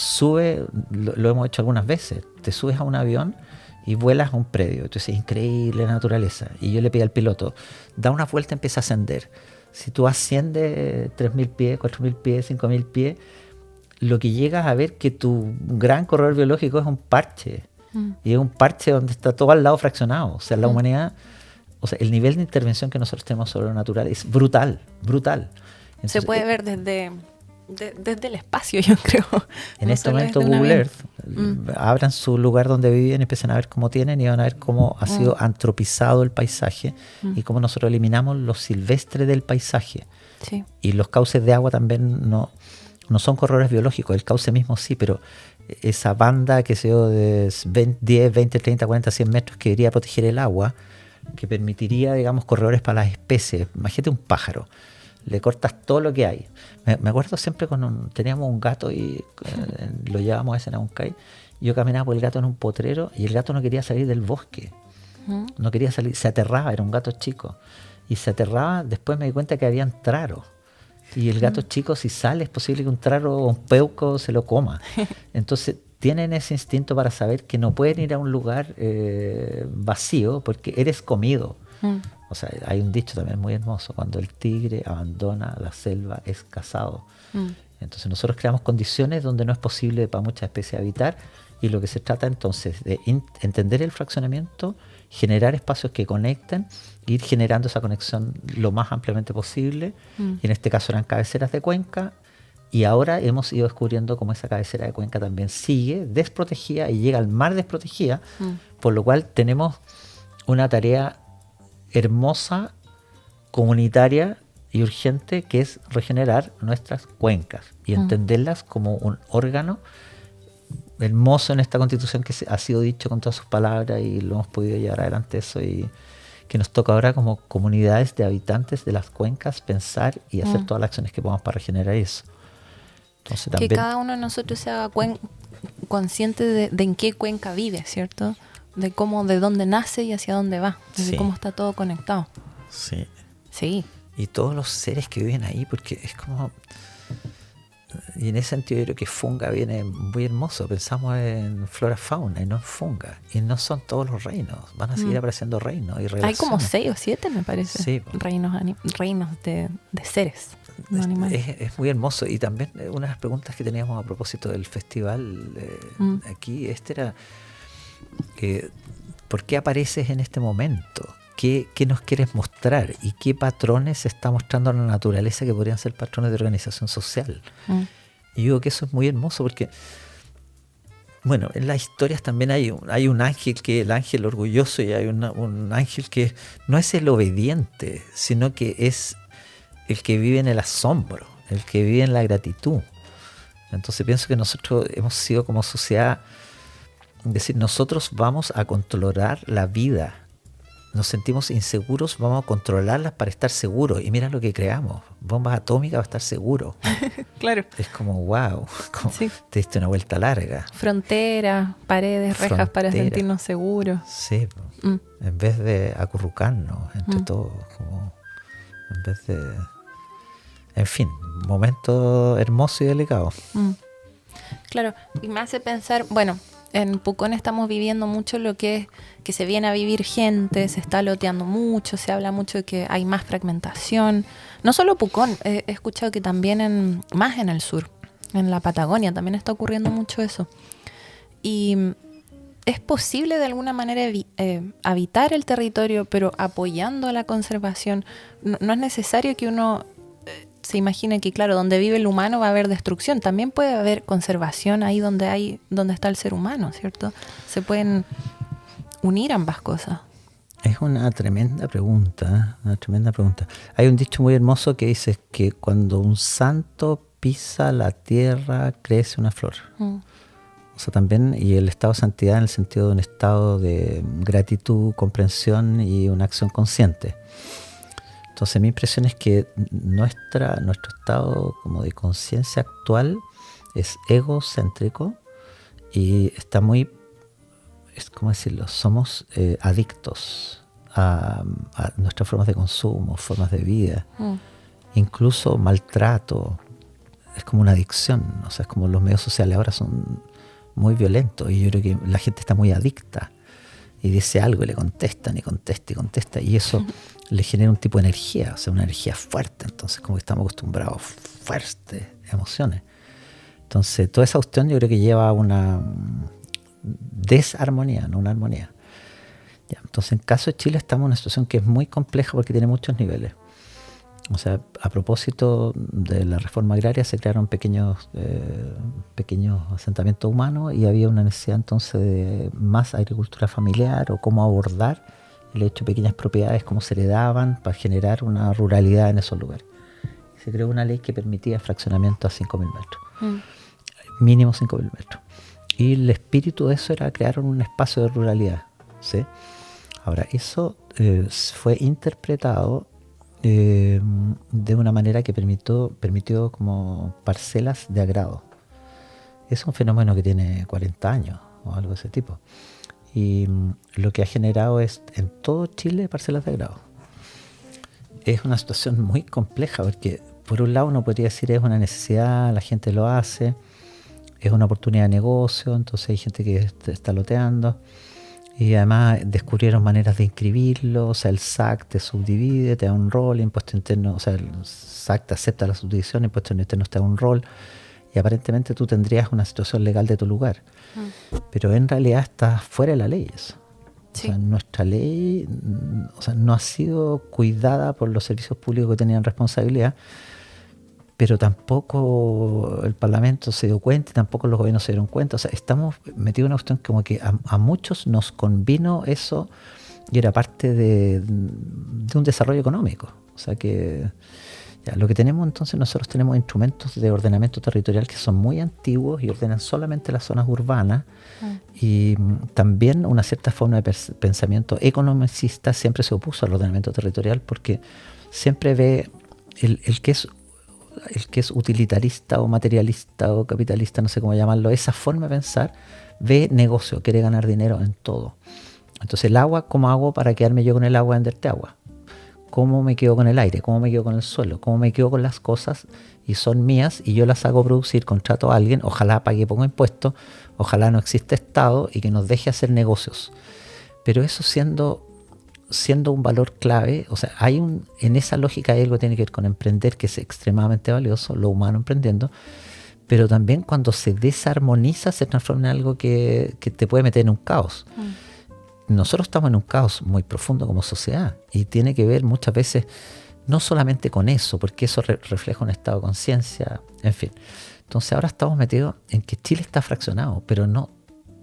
lo hemos hecho algunas veces, te subes a un avión y vuelas a un predio, entonces es increíble la naturaleza, y yo le pedí al piloto, da una vuelta, empieza a ascender. Si tú asciendes 3.000 pies, 4.000 pies, 5.000 pies, lo que llegas a ver que tu gran corredor biológico es un parche. Y es un parche donde está todo al lado fraccionado. O sea, la humanidad, o sea, el nivel de intervención que nosotros tenemos sobre lo natural es brutal, brutal. Entonces, se puede ver desde el espacio, yo creo. En este momento Google Earth, abran su lugar donde viven, empiezan a ver cómo tienen y van a ver cómo ha sido antropizado el paisaje y cómo nosotros eliminamos lo silvestre del paisaje. Sí. Y los cauces de agua también no son corredores biológicos, el cauce mismo sí, pero esa banda que se de 10, 20, 30, 40, 100 metros que debería proteger el agua, que permitiría, digamos, corredores para las especies. Imagínate un pájaro, le cortas todo lo que hay. Me acuerdo siempre cuando teníamos un gato y lo llevábamos a ese Namucay, yo caminaba por el gato en un potrero y el gato no quería salir del bosque. No quería salir, se aterraba, era un gato chico. Y se aterraba, después me di cuenta que habían traros. Y el gato chico, si sale, es posible que un traro o un peuco se lo coma. Entonces, tienen ese instinto para saber que no pueden ir a un lugar vacío porque eres comido. O sea, hay un dicho también muy hermoso, cuando el tigre abandona la selva es cazado. Entonces, nosotros creamos condiciones donde no es posible para muchas especies habitar, y lo que se trata entonces de entender el fraccionamiento, generar espacios que conecten, ir generando esa conexión lo más ampliamente posible, y en este caso eran cabeceras de cuenca, y ahora hemos ido descubriendo cómo esa cabecera de cuenca también sigue desprotegida y llega al mar desprotegida, por lo cual tenemos una tarea hermosa, comunitaria y urgente, que es regenerar nuestras cuencas y entenderlas como un órgano hermoso en esta constitución que ha sido dicho con todas sus palabras, y lo hemos podido llevar adelante eso, y que nos toca ahora como comunidades de habitantes de las cuencas pensar y hacer todas las acciones que podamos para regenerar eso. Entonces, que también, cada uno de nosotros se haga consciente de en qué cuenca vive, ¿cierto? De cómo, de dónde nace y hacia dónde va, de cómo está todo conectado. Sí. Sí. Y todos los seres que viven ahí, porque es como... Y en ese sentido yo creo que funga viene muy hermoso. Pensamos en flora fauna y no en funga. Y no son todos los reinos. Van a seguir apareciendo reinos y relaciones. Hay como 6 o 7, me parece. Sí. Reinos de seres, no animales. Es muy hermoso. Y también una de las preguntas que teníamos a propósito del festival aquí, era ¿por qué apareces en este momento? ¿Qué nos quieres mostrar? ¿Y qué patrones se está mostrando a la naturaleza que podrían ser patrones de organización social? Y yo digo que eso es muy hermoso porque, bueno, en las historias también hay un ángel, que es el ángel orgulloso, y hay un ángel que no es el obediente, sino que es el que vive en el asombro, el que vive en la gratitud. Entonces pienso que nosotros hemos sido como sociedad, es decir, nosotros vamos a controlar la vida nos sentimos inseguros, vamos a controlarlas para estar seguros. Y mira lo que creamos, bombas atómicas para estar seguros. Claro. Es como, wow, como Sí. te diste una vuelta larga. Fronteras, paredes, rejas para Frontera. sentirnos seguros. Sí, po. Mm. En vez de acurrucarnos entre todos, como en vez de... En fin, momento hermoso y delicado. Mm. Claro, y me hace pensar, bueno, en Pucón estamos viviendo mucho lo que es que se viene a vivir gente, se está loteando mucho, se habla mucho de que hay más fragmentación. No solo Pucón, he escuchado que también más en el sur, en la Patagonia, también está ocurriendo mucho eso. Y es posible de alguna manera habitar el territorio, pero apoyando a la conservación. No es necesario que uno se imagine que, claro, donde vive el humano va a haber destrucción. También puede haber conservación ahí donde está el ser humano, ¿cierto? Se pueden unir ambas cosas. Es una tremenda pregunta, una tremenda pregunta. Hay un dicho muy hermoso que dice que cuando un santo pisa la tierra, crece una flor. O sea, también, y el estado de santidad en el sentido de un estado de gratitud, comprensión y una acción consciente. Entonces mi impresión es que nuestro estado como de conciencia actual es egocéntrico y está muy, ¿cómo decirlo? Somos adictos a nuestras formas de consumo, formas de vida, incluso maltrato. Es como una adicción, o sea, es como los medios sociales ahora son muy violentos y yo creo que la gente está muy adicta y dice algo y le contestan y contesta y contesta y eso le genera un tipo de energía, o sea, una energía fuerte. Entonces como que estamos acostumbrados a fuertes emociones. Entonces toda esa cuestión yo creo que lleva a una desarmonía, no una armonía. Ya, entonces en caso de Chile estamos en una situación que es muy compleja porque tiene muchos niveles. O sea, a propósito de la reforma agraria se crearon pequeños asentamientos humanos y había una necesidad entonces de más agricultura familiar o cómo abordar el hecho de pequeñas propiedades, cómo se heredaban para generar una ruralidad en esos lugares. Se creó una ley que permitía fraccionamiento a 5.000 metros, mínimo 5.000 metros. Y el espíritu de eso era crear un espacio de ruralidad, ¿sí? Ahora, eso fue interpretado de una manera que permitió como parcelas de agrado. Es un fenómeno que tiene 40 años o algo de ese tipo. Y lo que ha generado es en todo Chile parcelas de agrado. Es una situación muy compleja porque por un lado uno podría decir es una necesidad, la gente lo hace, es una oportunidad de negocio, entonces hay gente que está loteando. Y además descubrieron maneras de inscribirlo, o sea, el SAC te subdivide, te da un rol, impuesto interno, o sea, el SAC te acepta la subdivisión, impuesto interno te da un rol, y aparentemente tú tendrías una situación legal de tu lugar. Pero en realidad está fuera de la ley eso. Sí. O sea, nuestra ley, o sea, no ha sido cuidada por los servicios públicos que tenían responsabilidad, pero tampoco el Parlamento se dio cuenta y tampoco los gobiernos se dieron cuenta. O sea, estamos metidos en una cuestión como que a muchos nos convino eso y era parte de un desarrollo económico. O sea que ya, lo que tenemos entonces, nosotros tenemos instrumentos de ordenamiento territorial que son muy antiguos y ordenan solamente las zonas urbanas y también una cierta forma de pensamiento economicista siempre se opuso al ordenamiento territorial porque siempre ve el que es utilitarista o materialista o capitalista, no sé cómo llamarlo, esa forma de pensar, ve negocio, quiere ganar dinero en todo. Entonces el agua, ¿cómo hago para quedarme yo con el agua y venderte agua? ¿Cómo me quedo con el aire? ¿Cómo me quedo con el suelo? ¿Cómo me quedo con las cosas y son mías y yo las hago producir, contrato a alguien, ojalá pague poco impuesto, ojalá no exista Estado y que nos deje hacer negocios? Pero eso siendo un valor clave, o sea, en esa lógica hay algo que tiene que ver con emprender, que es extremadamente valioso, lo humano emprendiendo, pero también cuando se desarmoniza se transforma en algo que te puede meter en un caos. Nosotros estamos en un caos muy profundo como sociedad y tiene que ver muchas veces no solamente con eso, porque eso refleja un estado de conciencia, en fin. Entonces ahora estamos metidos en que Chile está fraccionado, pero no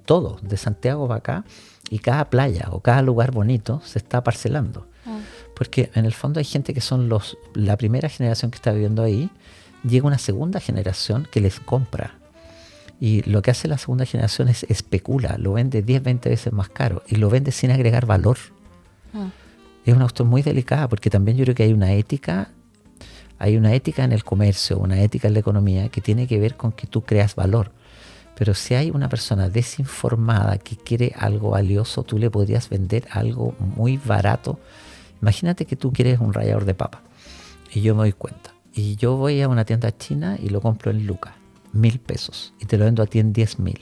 todo, de Santiago para acá, y cada playa o cada lugar bonito se está parcelando. Porque en el fondo hay gente que son la primera generación que está viviendo ahí, llega una segunda generación que les compra. Y lo que hace la segunda generación es especula, lo vende 10, 20 veces más caro y lo vende sin agregar valor. Es una cuestión muy delicada porque también yo creo que hay una ética en el comercio, una ética en la economía que tiene que ver con que tú creas valor. Pero si hay una persona desinformada que quiere algo valioso, tú le podrías vender algo muy barato. Imagínate que tú quieres un rallador de papa y yo me doy cuenta. Y yo voy a una tienda china y lo compro en lucas, 1.000 pesos, y te lo vendo a ti en 10.000.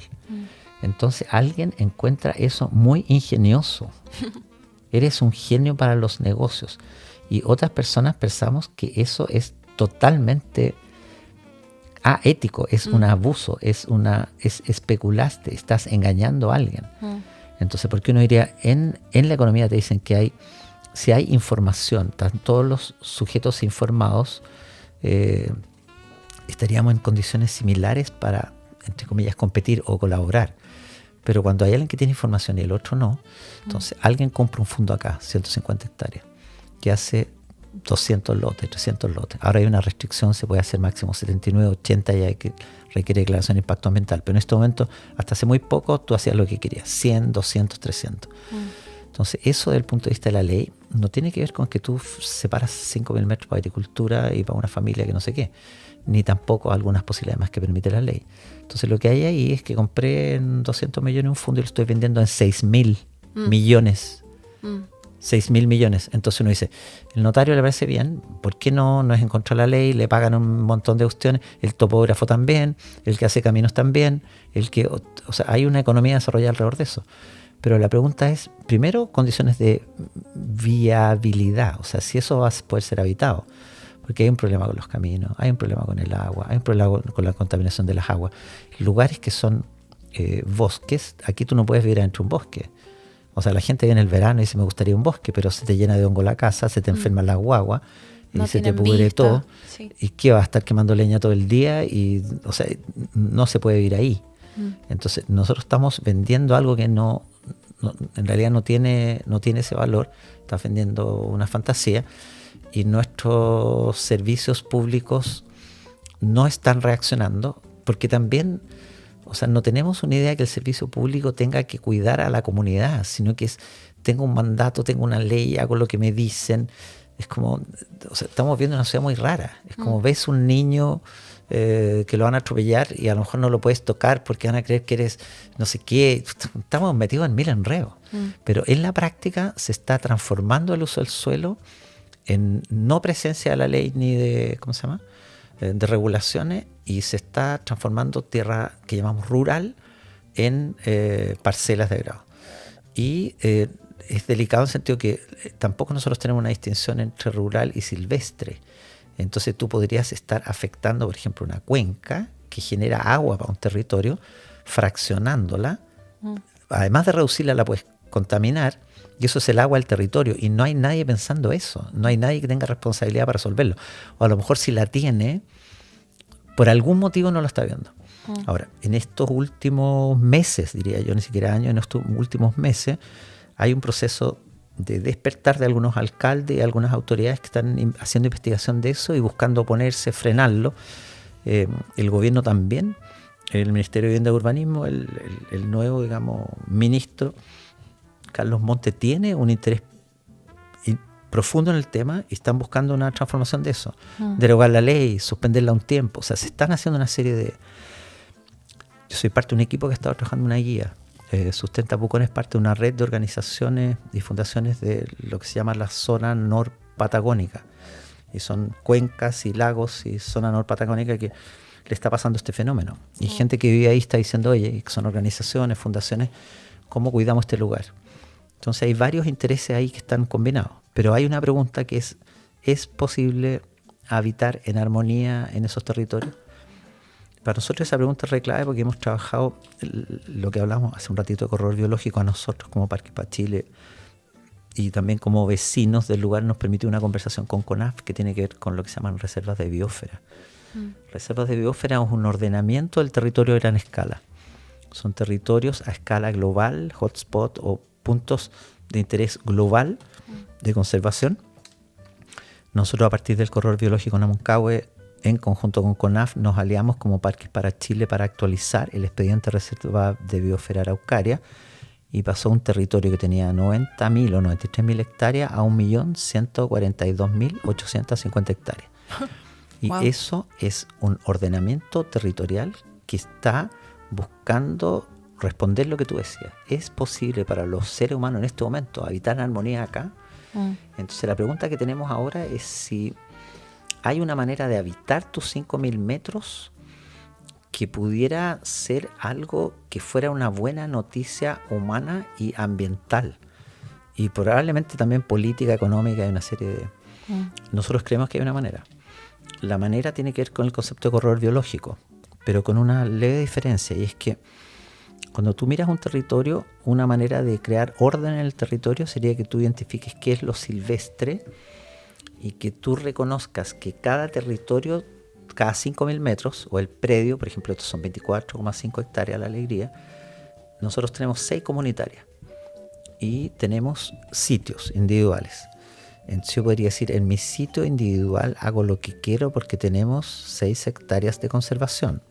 Entonces alguien encuentra eso muy ingenioso. Eres un genio para los negocios. Y otras personas pensamos que eso es totalmente ético, es un abuso, es especulaste, estás engañando a alguien. Entonces, ¿por qué uno diría? En la economía te dicen que si hay información, están todos los sujetos informados, estaríamos en condiciones similares para, entre comillas, competir o colaborar. Pero cuando hay alguien que tiene información y el otro no, entonces alguien compra un fondo acá, 150 hectáreas, que hace 200 lotes, 300 lotes. Ahora hay una restricción, se puede hacer máximo 79, 80 y requiere declaración de impacto ambiental. Pero en este momento, hasta hace muy poco, tú hacías lo que querías, 100, 200, 300. Entonces, eso desde el punto de vista de la ley no tiene que ver con que tú separas 5.000 metros para agricultura y para una familia que no sé qué, ni tampoco algunas posibilidades más que permite la ley. Entonces, lo que hay ahí es que compré en 200 millones un fondo y lo estoy vendiendo en 6.000 millones. 6.000 millones. Entonces uno dice, el notario le parece bien, ¿por qué no es en contra de la ley? Le pagan un montón de cuestiones, el topógrafo también, el que hace caminos también, o sea, hay una economía desarrollada alrededor de eso. Pero la pregunta es, primero, condiciones de viabilidad, o sea, si eso va a poder ser habitado. Porque hay un problema con los caminos, hay un problema con el agua, hay un problema con la contaminación de las aguas. Lugares que son bosques, aquí tú no puedes vivir dentro de un bosque. O sea, la gente viene en el verano y dice, me gustaría un bosque, pero se te llena de hongo la casa, se te enferman las guaguas, y se te pudre todo. Sí. ¿Y qué va a estar quemando leña todo el día? Y, o sea, no se puede vivir ahí. Entonces, nosotros estamos vendiendo algo que en realidad no tiene ese valor. Estás vendiendo una fantasía. Y nuestros servicios públicos no están reaccionando, porque también... O sea, no tenemos una idea que el servicio público tenga que cuidar a la comunidad, sino que tengo un mandato, tengo una ley, hago lo que me dicen. Es como, o sea, estamos viendo una ciudad muy rara. Es como ves un niño que lo van a atropellar y a lo mejor no lo puedes tocar porque van a creer que eres no sé qué. Estamos metidos en mil enredos. Pero en la práctica se está transformando el uso del suelo en no presencia de la ley ni de, ¿cómo se llama?, de regulaciones, y se está transformando tierra que llamamos rural en parcelas de grado. Y es delicado en el sentido que tampoco nosotros tenemos una distinción entre rural y silvestre. Entonces tú podrías estar afectando, por ejemplo, una cuenca que genera agua para un territorio, fraccionándola. Además de reducirla, la puedes contaminar, y eso es el agua del territorio, y no hay nadie pensando eso, no hay nadie que tenga responsabilidad para resolverlo, o a lo mejor si la tiene, por algún motivo no lo está viendo. Ahora, en estos últimos meses, diría yo, ni siquiera años, en estos últimos meses, hay un proceso de despertar de algunos alcaldes y algunas autoridades que están haciendo investigación de eso y buscando oponerse, frenarlo. El gobierno también, el Ministerio de Vivienda y Urbanismo, el nuevo, digamos, ministro Carlos Monte tiene un interés profundo en el tema y están buscando una transformación de eso. Derogar la ley, suspenderla un tiempo. O sea, se están haciendo una serie de... Yo soy parte de un equipo que ha estado trabajando en una guía. Sustenta Pucón es parte de una red de organizaciones y fundaciones de lo que se llama la zona norpatagónica. Y son cuencas y lagos y zona norpatagónica que le está pasando este fenómeno. Y gente que vive ahí está diciendo, oye, que son organizaciones, fundaciones, ¿cómo cuidamos este lugar? Entonces hay varios intereses ahí que están combinados. Pero hay una pregunta que ¿es posible habitar en armonía en esos territorios? Para nosotros esa pregunta es re clave porque hemos trabajado lo que hablamos hace un ratito de corredor biológico. A nosotros como Parques para Chile y también como vecinos del lugar nos permitió una conversación con CONAF que tiene que ver con lo que se llaman reservas de biosfera. Reservas de biosfera es un ordenamiento del territorio de gran escala. Son territorios a escala global, hotspot o puntos de interés global de conservación. Nosotros a partir del corredor biológico Namuncahue, en conjunto con CONAF, nos aliamos como Parques para Chile para actualizar el expediente de reserva de biosfera araucaria y pasó un territorio que tenía 90.000 o 93.000 hectáreas a 1.142.850 hectáreas. Y Wow. eso es un ordenamiento territorial que está buscando responder lo que tú decías. ¿Es posible para los seres humanos en este momento habitar en armonía acá? Entonces la pregunta que tenemos ahora es si hay una manera de habitar tus 5.000 metros que pudiera ser algo que fuera una buena noticia humana y ambiental. Y probablemente también política, económica y una serie de... Nosotros creemos que hay una manera. La manera tiene que ver con el concepto de corredor biológico, pero con una leve diferencia, y es que cuando tú miras un territorio, una manera de crear orden en el territorio sería que tú identifiques qué es lo silvestre y que tú reconozcas que cada territorio, cada 5.000 metros, o el predio, por ejemplo, estos son 24,5 hectáreas La Alegría, nosotros tenemos 6 comunitarias y tenemos sitios individuales. Entonces yo podría decir, en mi sitio individual hago lo que quiero porque tenemos 6 hectáreas de conservación.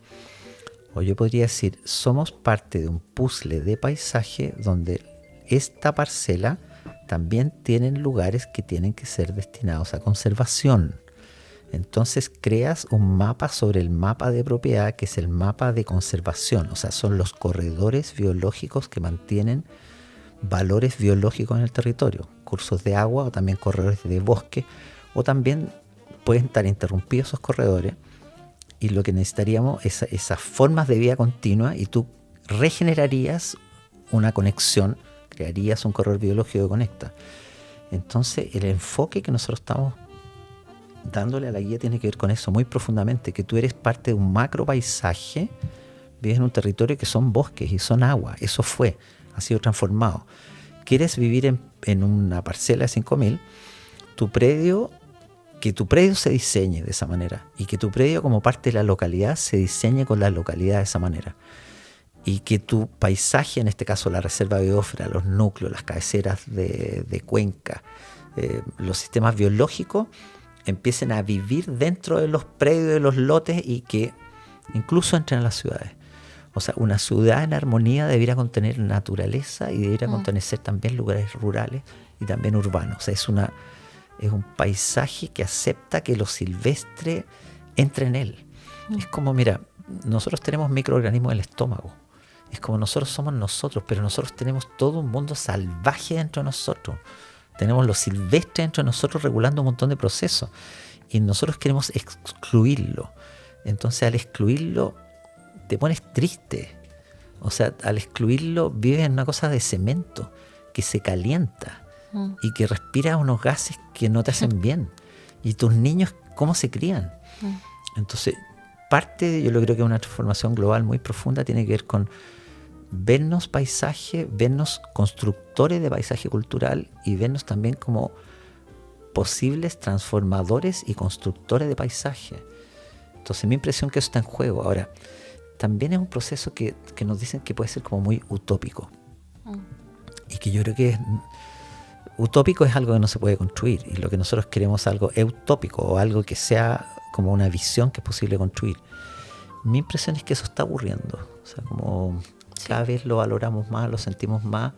O yo podría decir, somos parte de un puzzle de paisaje donde esta parcela también tienen lugares que tienen que ser destinados a conservación. Entonces creas un mapa sobre el mapa de propiedad, que es el mapa de conservación. O sea, son los corredores biológicos que mantienen valores biológicos en el territorio. Cursos de agua o también corredores de bosque, o también pueden estar interrumpidos esos corredores. Y lo que necesitaríamos es esas formas de vida continua, y tú regenerarías una conexión, crearías un corredor biológico que conecta. Entonces el enfoque que nosotros estamos dándole a la guía tiene que ver con eso muy profundamente, que tú eres parte de un macro paisaje, vives en un territorio que son bosques y son agua, eso ha sido transformado. Quieres vivir en una parcela de 5.000, que tu predio se diseñe de esa manera, y que tu predio como parte de la localidad se diseñe con la localidad de esa manera, y que tu paisaje, en este caso la reserva biosfera, los núcleos, las cabeceras de cuenca, los sistemas biológicos empiecen a vivir dentro de los predios, de los lotes, y que incluso entren a las ciudades. O sea, una ciudad en armonía debería contener naturaleza y debería contener también lugares rurales y también urbanos. O sea, es un paisaje que acepta que lo silvestre entre en él. Es como, mira, nosotros tenemos microorganismos en el estómago. Es como nosotros somos nosotros, pero nosotros tenemos todo un mundo salvaje dentro de nosotros. Tenemos lo silvestre dentro de nosotros regulando un montón de procesos. Y nosotros queremos excluirlo. Entonces, al excluirlo, te pones triste. O sea, al excluirlo, vives en una cosa de cemento que se calienta y que respira unos gases que no te hacen bien. Y tus niños, ¿cómo se crían? Entonces, yo lo creo que una transformación global muy profunda tiene que ver con vernos paisaje, vernos constructores de paisaje cultural y vernos también como posibles transformadores y constructores de paisaje. Entonces, mi impresión es que eso está en juego. Ahora, también es un proceso que nos dicen que puede ser como muy utópico. Y que yo creo que utópico es algo que no se puede construir. Y lo que nosotros queremos es algo eutópico, o algo que sea como una visión que es posible construir. Mi impresión es que eso está ocurriendo. O sea, como cada vez lo valoramos más, lo sentimos más.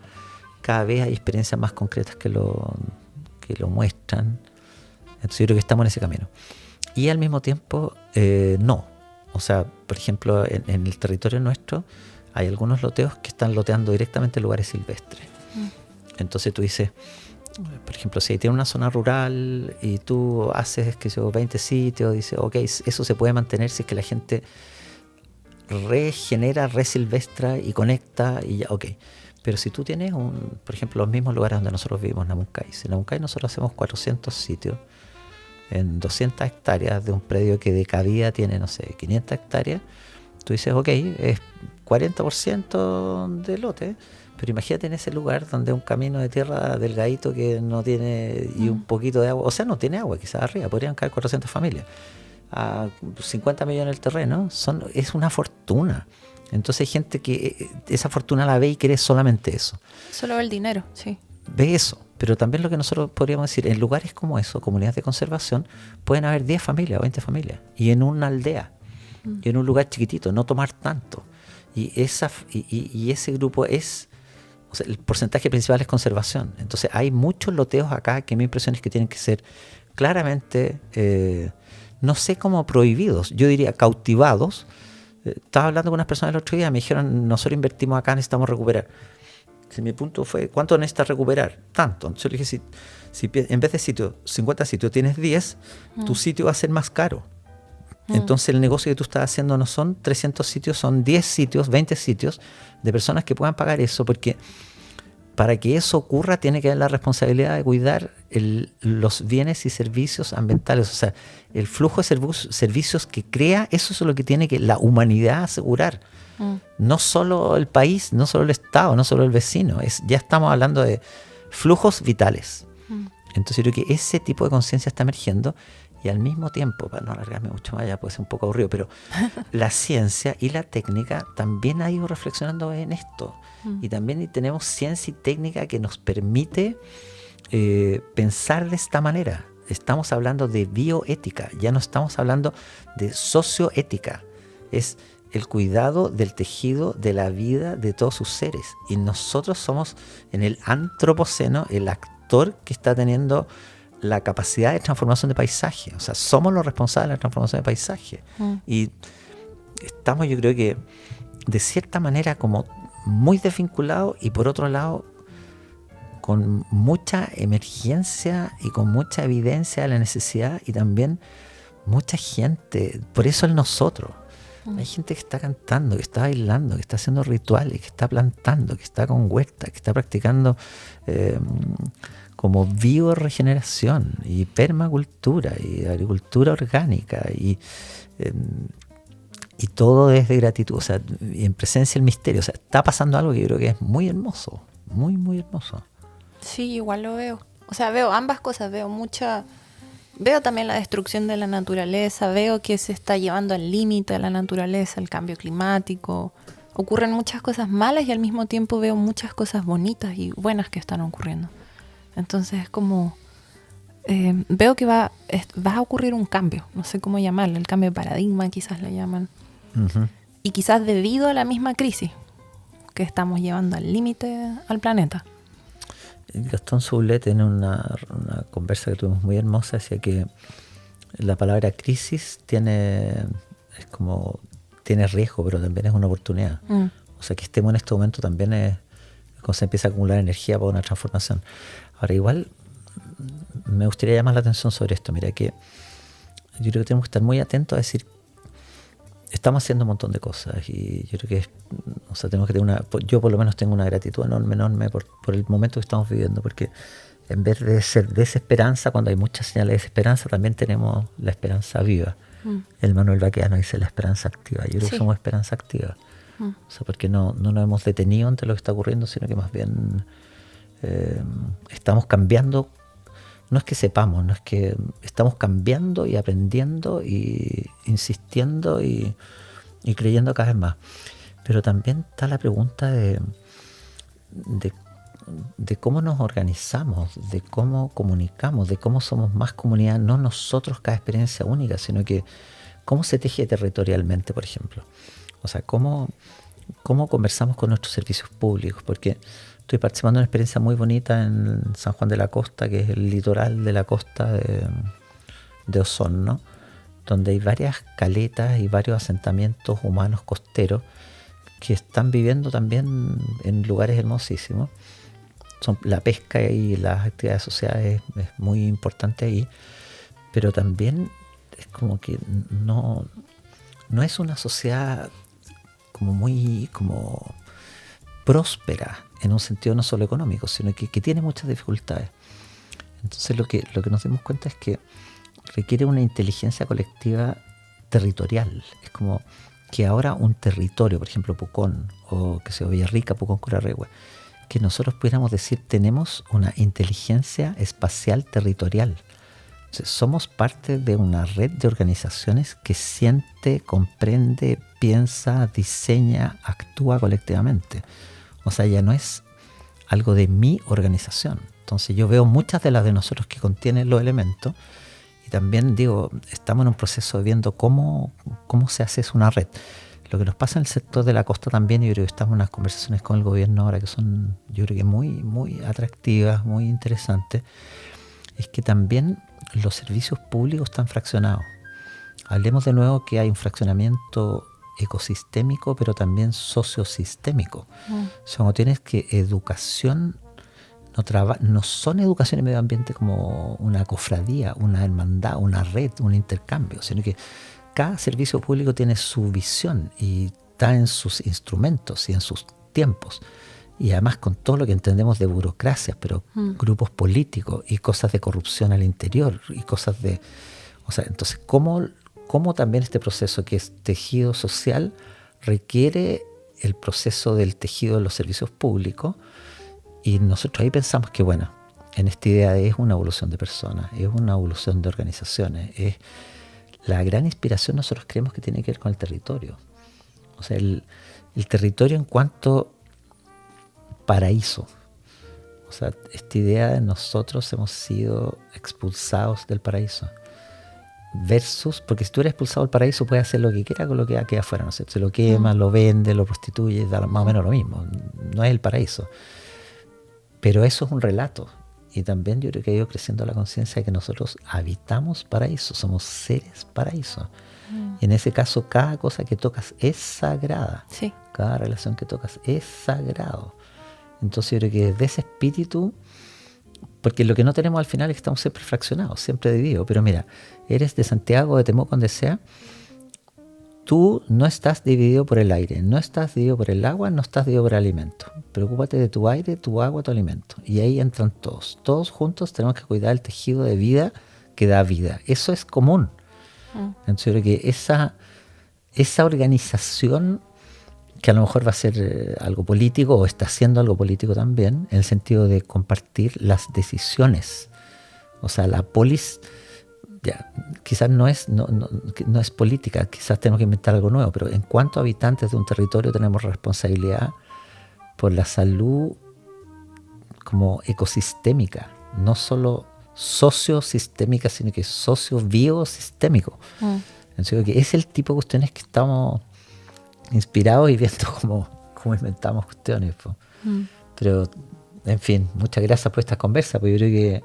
Cada vez hay experiencias más concretas que lo muestran. Entonces yo creo que estamos en ese camino. Y al mismo tiempo, no. O sea, por ejemplo, en el territorio nuestro hay algunos loteos que están loteando directamente lugares silvestres. Entonces tú dices, por ejemplo, si tienes una zona rural y tú haces 20 sitios, dices, ok, eso se puede mantener si es que la gente regenera, resilvestra y conecta, y ya, ok. Pero si tú tienes, por ejemplo, los mismos lugares donde nosotros vivimos, Namuncay. En Namuncay nosotros hacemos 400 sitios en 200 hectáreas de un predio que de cabida tiene, no sé, 500 hectáreas. Tú dices, ok, es 40% de lote, pero imagínate en ese lugar donde un camino de tierra delgadito que no tiene, y un poquito de agua, o sea, no tiene agua, quizás arriba, podrían caer 400 familias. A 50 millones el terreno, es una fortuna. Entonces hay gente que esa fortuna la ve y quiere solamente eso. Solo el dinero, sí. Ve eso. Pero también lo que nosotros podríamos decir, en lugares como eso, comunidades de conservación, pueden haber 10 familias o 20 familias. Y en una aldea, y en un lugar chiquitito, no tomar tanto. Y ese grupo es, o sea, el porcentaje principal es conservación. Entonces hay muchos loteos acá que mi impresión es que tienen que ser claramente, no sé cómo prohibidos, yo diría cautivados. Estaba hablando con unas personas el otro día, me dijeron, nosotros invertimos acá, necesitamos recuperar. Si mi punto fue, ¿cuánto necesitas recuperar? Tanto. Entonces le dije, si en vez de 50 sitios tienes 10, tu sitio va a ser más caro. Entonces el negocio que tú estás haciendo no son 300 sitios, son 10 sitios, 20 sitios de personas que puedan pagar eso, porque para que eso ocurra tiene que haber la responsabilidad de cuidar los bienes y servicios ambientales. O sea, el flujo de servicios que crea, eso es lo que tiene que la humanidad asegurar. No solo el país, no solo el Estado, no solo el vecino. Ya estamos hablando de flujos vitales. Entonces yo creo que ese tipo de conciencia está emergiendo. Y al mismo tiempo, para no alargarme mucho más, ya puede ser un poco aburrido, pero la ciencia y la técnica también ha ido reflexionando en esto. Y también tenemos ciencia y técnica que nos permite pensar de esta manera. Estamos hablando de bioética, ya no estamos hablando de socioética. Es el cuidado del tejido de la vida de todos sus seres. Y nosotros somos en el antropoceno el actor que está teniendo la capacidad de transformación de paisaje. O sea, somos los responsables de la transformación de paisaje. Y estamos, yo creo que, de cierta manera, como muy desvinculados y por otro lado, con mucha emergencia y con mucha evidencia de la necesidad y también mucha gente. Por eso el nosotros. Hay gente que está cantando, que está bailando, que está haciendo rituales, que está plantando, que está con huertas, que está practicando como bioregeneración y permacultura y agricultura orgánica y todo desde gratitud, o sea, y en presencia del misterio. O sea, está pasando algo que yo creo que es muy hermoso, muy, muy hermoso. Sí, igual lo veo. O sea, veo ambas cosas, veo también la destrucción de la naturaleza, veo que se está llevando al límite a la naturaleza, el cambio climático. Ocurren muchas cosas malas y al mismo tiempo veo muchas cosas bonitas y buenas que están ocurriendo. Entonces es como, veo que va a ocurrir un cambio, no sé cómo llamarlo, el cambio de paradigma quizás le llaman. Uh-huh. Y quizás debido a la misma crisis que estamos llevando al límite al planeta. Gastón Soulet en una conversa que tuvimos muy hermosa decía que la palabra crisis tiene riesgo, pero también es una oportunidad. O sea, que estemos en este momento también es cuando se empieza a acumular energía para una transformación. Ahora, igual me gustaría llamar la atención sobre esto. Mira, que yo creo que tenemos que estar muy atentos a decir, estamos haciendo un montón de cosas y yo creo que tenemos que tener yo por lo menos tengo una gratitud enorme por el momento que estamos viviendo, porque en vez de ser desesperanza, cuando hay muchas señales de desesperanza, también tenemos la esperanza viva. El Manuel Baqueano dice la esperanza activa. Yo creo que somos esperanza activa. O sea, porque no nos hemos detenido ante lo que está ocurriendo, sino que más bien estamos cambiando. No es que sepamos, no es que estamos cambiando y aprendiendo y insistiendo y creyendo cada vez más. Pero también está la pregunta de cómo nos organizamos, de cómo comunicamos, de cómo somos más comunidad, no nosotros cada experiencia única, sino que cómo se teje territorialmente, por ejemplo. O sea, cómo conversamos con nuestros servicios públicos, porque estoy participando en una experiencia muy bonita en San Juan de la Costa, que es el litoral de la costa de Osorno, donde hay varias caletas y varios asentamientos humanos costeros que están viviendo también en lugares hermosísimos. La pesca y las actividades sociales es muy importante ahí, pero también es como que no es una sociedad como muy próspera en un sentido no solo económico, sino que tiene muchas dificultades. Entonces lo que nos dimos cuenta es que requiere una inteligencia colectiva territorial. Es como que ahora un territorio, por ejemplo Pucón o Villarrica, Pucón, Curarrehue, que nosotros pudiéramos decir tenemos una inteligencia espacial territorial. Entonces, somos parte de una red de organizaciones que siente, comprende, piensa, diseña, actúa colectivamente. O sea, ya no es algo de mi organización. Entonces yo veo muchas de las de nosotros que contienen los elementos y también digo, estamos en un proceso de viendo cómo se hace una red. Lo que nos pasa en el sector de la costa también, y yo creo que estamos en unas conversaciones con el gobierno ahora que son, yo creo que muy, muy atractivas, muy interesantes, es que también los servicios públicos están fraccionados. Hablemos de nuevo que hay un fraccionamiento ecosistémico, pero también sociosistémico. O sea, cuando tienes que educación, no son educación y medio ambiente como una cofradía, una hermandad, una red, un intercambio, sino que cada servicio público tiene su visión y está en sus instrumentos y en sus tiempos. Y además con todo lo que entendemos de burocracias, pero grupos políticos y cosas de corrupción al interior y cosas de... O sea, entonces, ¿cómo también este proceso que es tejido social requiere el proceso del tejido de los servicios públicos? Y nosotros ahí pensamos que, bueno, en esta idea es una evolución de personas, es una evolución de organizaciones, es la gran inspiración nosotros creemos que tiene que ver con el territorio. O sea, el territorio en cuanto paraíso. O sea, esta idea de nosotros hemos sido expulsados del paraíso. Versus, porque si tú eres expulsado del paraíso, puedes hacer lo que quieras con lo que queda afuera, ¿no es cierto? Se lo quema, lo vende, lo prostituye, da más o menos lo mismo. No es el paraíso. Pero eso es un relato. Y también yo creo que ha ido creciendo la conciencia de que nosotros habitamos paraíso, somos seres paraíso. Y en ese caso, cada cosa que tocas es sagrada. Sí. Cada relación que tocas es sagrado. Entonces yo creo que desde ese espíritu, porque lo que no tenemos al final es que estamos siempre fraccionados, siempre divididos. Pero mira, eres de Santiago, de Temuco, donde sea, tú no estás dividido por el aire, no estás dividido por el agua, no estás dividido por el alimento. Preocúpate de tu aire, tu agua, tu alimento. Y ahí entran todos. Todos juntos tenemos que cuidar el tejido de vida que da vida. Eso es común. Entonces yo creo que esa organización, que a lo mejor va a ser algo político o está haciendo algo político también, en el sentido de compartir las decisiones. O sea, la polis... Ya, quizás no es política, quizás tenemos que inventar algo nuevo, pero en cuanto a habitantes de un territorio tenemos responsabilidad por la salud como ecosistémica, no solo sociosistémica, sino que socio-biosistémico. Entonces, que es el tipo de cuestiones que estamos inspirados y viendo cómo inventamos cuestiones. Pero, en fin, muchas gracias por esta conversa, porque yo creo que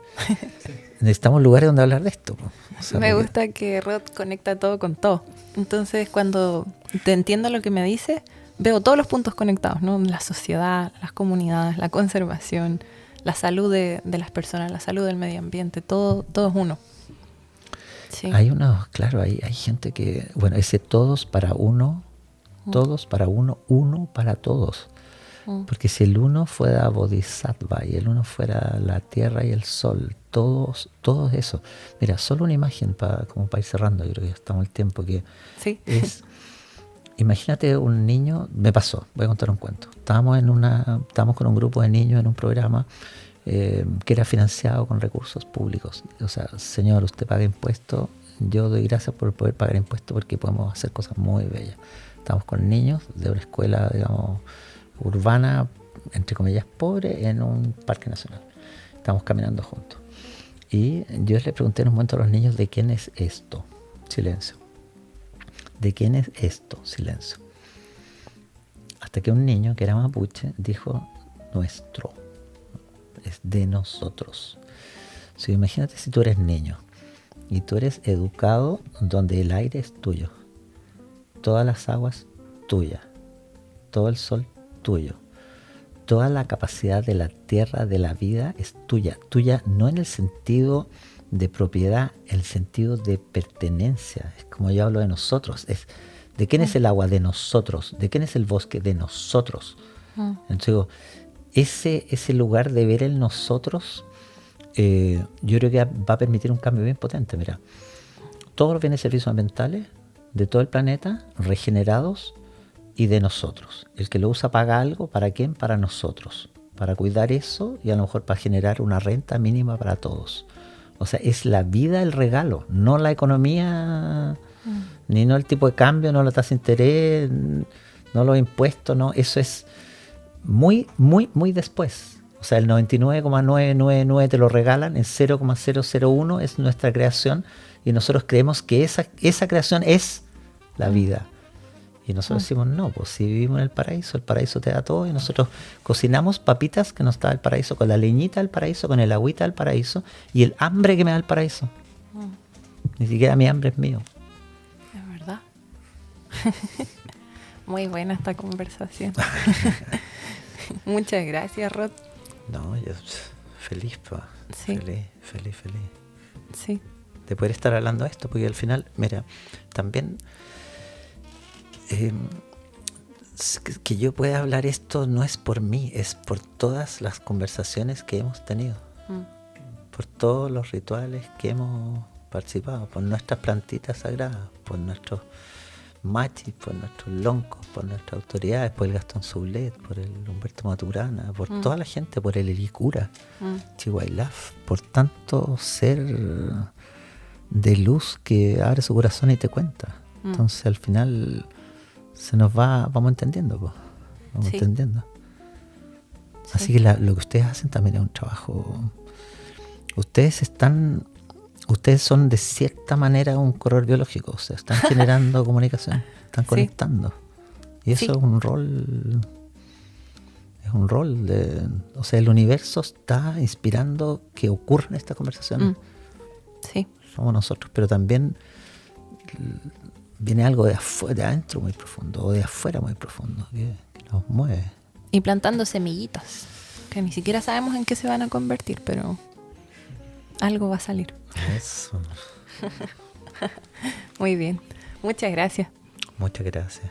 necesitamos lugares donde hablar de esto. O sea, me gusta que Rod conecta todo con todo. Entonces, cuando te entiendo lo que me dices, veo todos los puntos conectados, ¿no? La sociedad, las comunidades, la conservación, la salud de las personas, la salud del medio ambiente, todo es uno. Sí. Hay gente que, bueno, ese todos para uno, uno para todos. Porque si el uno fuera Bodhisattva y el uno fuera la tierra y el sol, todos eso. Mira, solo una imagen como para ir cerrando, yo creo que ya estamos el tiempo que sí. es. Imagínate un niño, me pasó, voy a contar un cuento. Estábamos con un grupo de niños en un programa que era financiado con recursos públicos. O sea, señor, usted paga impuestos, yo doy gracias por poder pagar impuestos porque podemos hacer cosas muy bellas. Estamos con niños de una escuela, digamos, urbana, entre comillas, pobre, en un parque nacional. Estamos caminando juntos. Y yo le pregunté en un momento a los niños, ¿de quién es esto? Silencio. ¿De quién es esto? Silencio. Hasta que un niño, que era mapuche, dijo, nuestro. Es de nosotros. O sea, imagínate si tú eres niño y tú eres educado donde el aire es tuyo, todas las aguas tuyas, todo el sol tuyo, toda la capacidad de la tierra, de la vida es tuya. Tuya no en el sentido de propiedad, en el sentido de pertenencia. Es como yo hablo de nosotros. Es ¿de quién es el agua? De nosotros. ¿De quién es el bosque? De nosotros. Entonces digo, ese lugar de ver el nosotros, yo creo que va a permitir un cambio bien potente. Mira, todos los bienes y servicios ambientales de todo el planeta, regenerados y de nosotros. El que lo usa paga algo, ¿para quién? Para nosotros. Para cuidar eso y a lo mejor para generar una renta mínima para todos. O sea, es la vida el regalo, no la economía, ni no el tipo de cambio, no la tasa de interés, no los impuestos, no. Eso es muy, muy, muy después. O sea, el 99,999 te lo regalan, el 0,001 es nuestra creación y nosotros creemos que esa creación es la vida. Y nosotros decimos, no, pues si vivimos en el paraíso te da todo, y nosotros cocinamos papitas que nos da el paraíso, con la leñita del paraíso, con el agüita del paraíso, y el hambre que me da el paraíso. Ni siquiera mi hambre es mío. Es verdad. Muy buena esta conversación. Muchas gracias, Rod. No, yo feliz, pa. Sí. Feliz. Sí. De poder estar hablando de esto, porque al final, mira, también que yo pueda hablar esto no es por mí, es por todas las conversaciones que hemos tenido, por todos los rituales que hemos participado, por nuestras plantitas sagradas, por nuestros machis, por nuestros loncos, por nuestras autoridades, por el Gastón Soulet, por el Humberto Maturana, por toda la gente, por el Ericura, Chihuailaf, por tanto ser de luz que abre su corazón y te cuenta. Entonces al final se nos vamos entendiendo, po. Vamos Sí. entendiendo. Sí. Así que lo que ustedes hacen también es un trabajo. Ustedes son de cierta manera un corredor biológico, o sea, están generando comunicación, están Sí. conectando. Y eso Sí. es un rol o sea, el universo está inspirando que ocurran estas conversaciones. Sí. Somos nosotros, pero también viene algo de adentro muy profundo, o de afuera muy profundo, que nos mueve. Y plantando semillitas, que ni siquiera sabemos en qué se van a convertir, pero algo va a salir. Eso. Muy bien. Muchas gracias. Muchas gracias.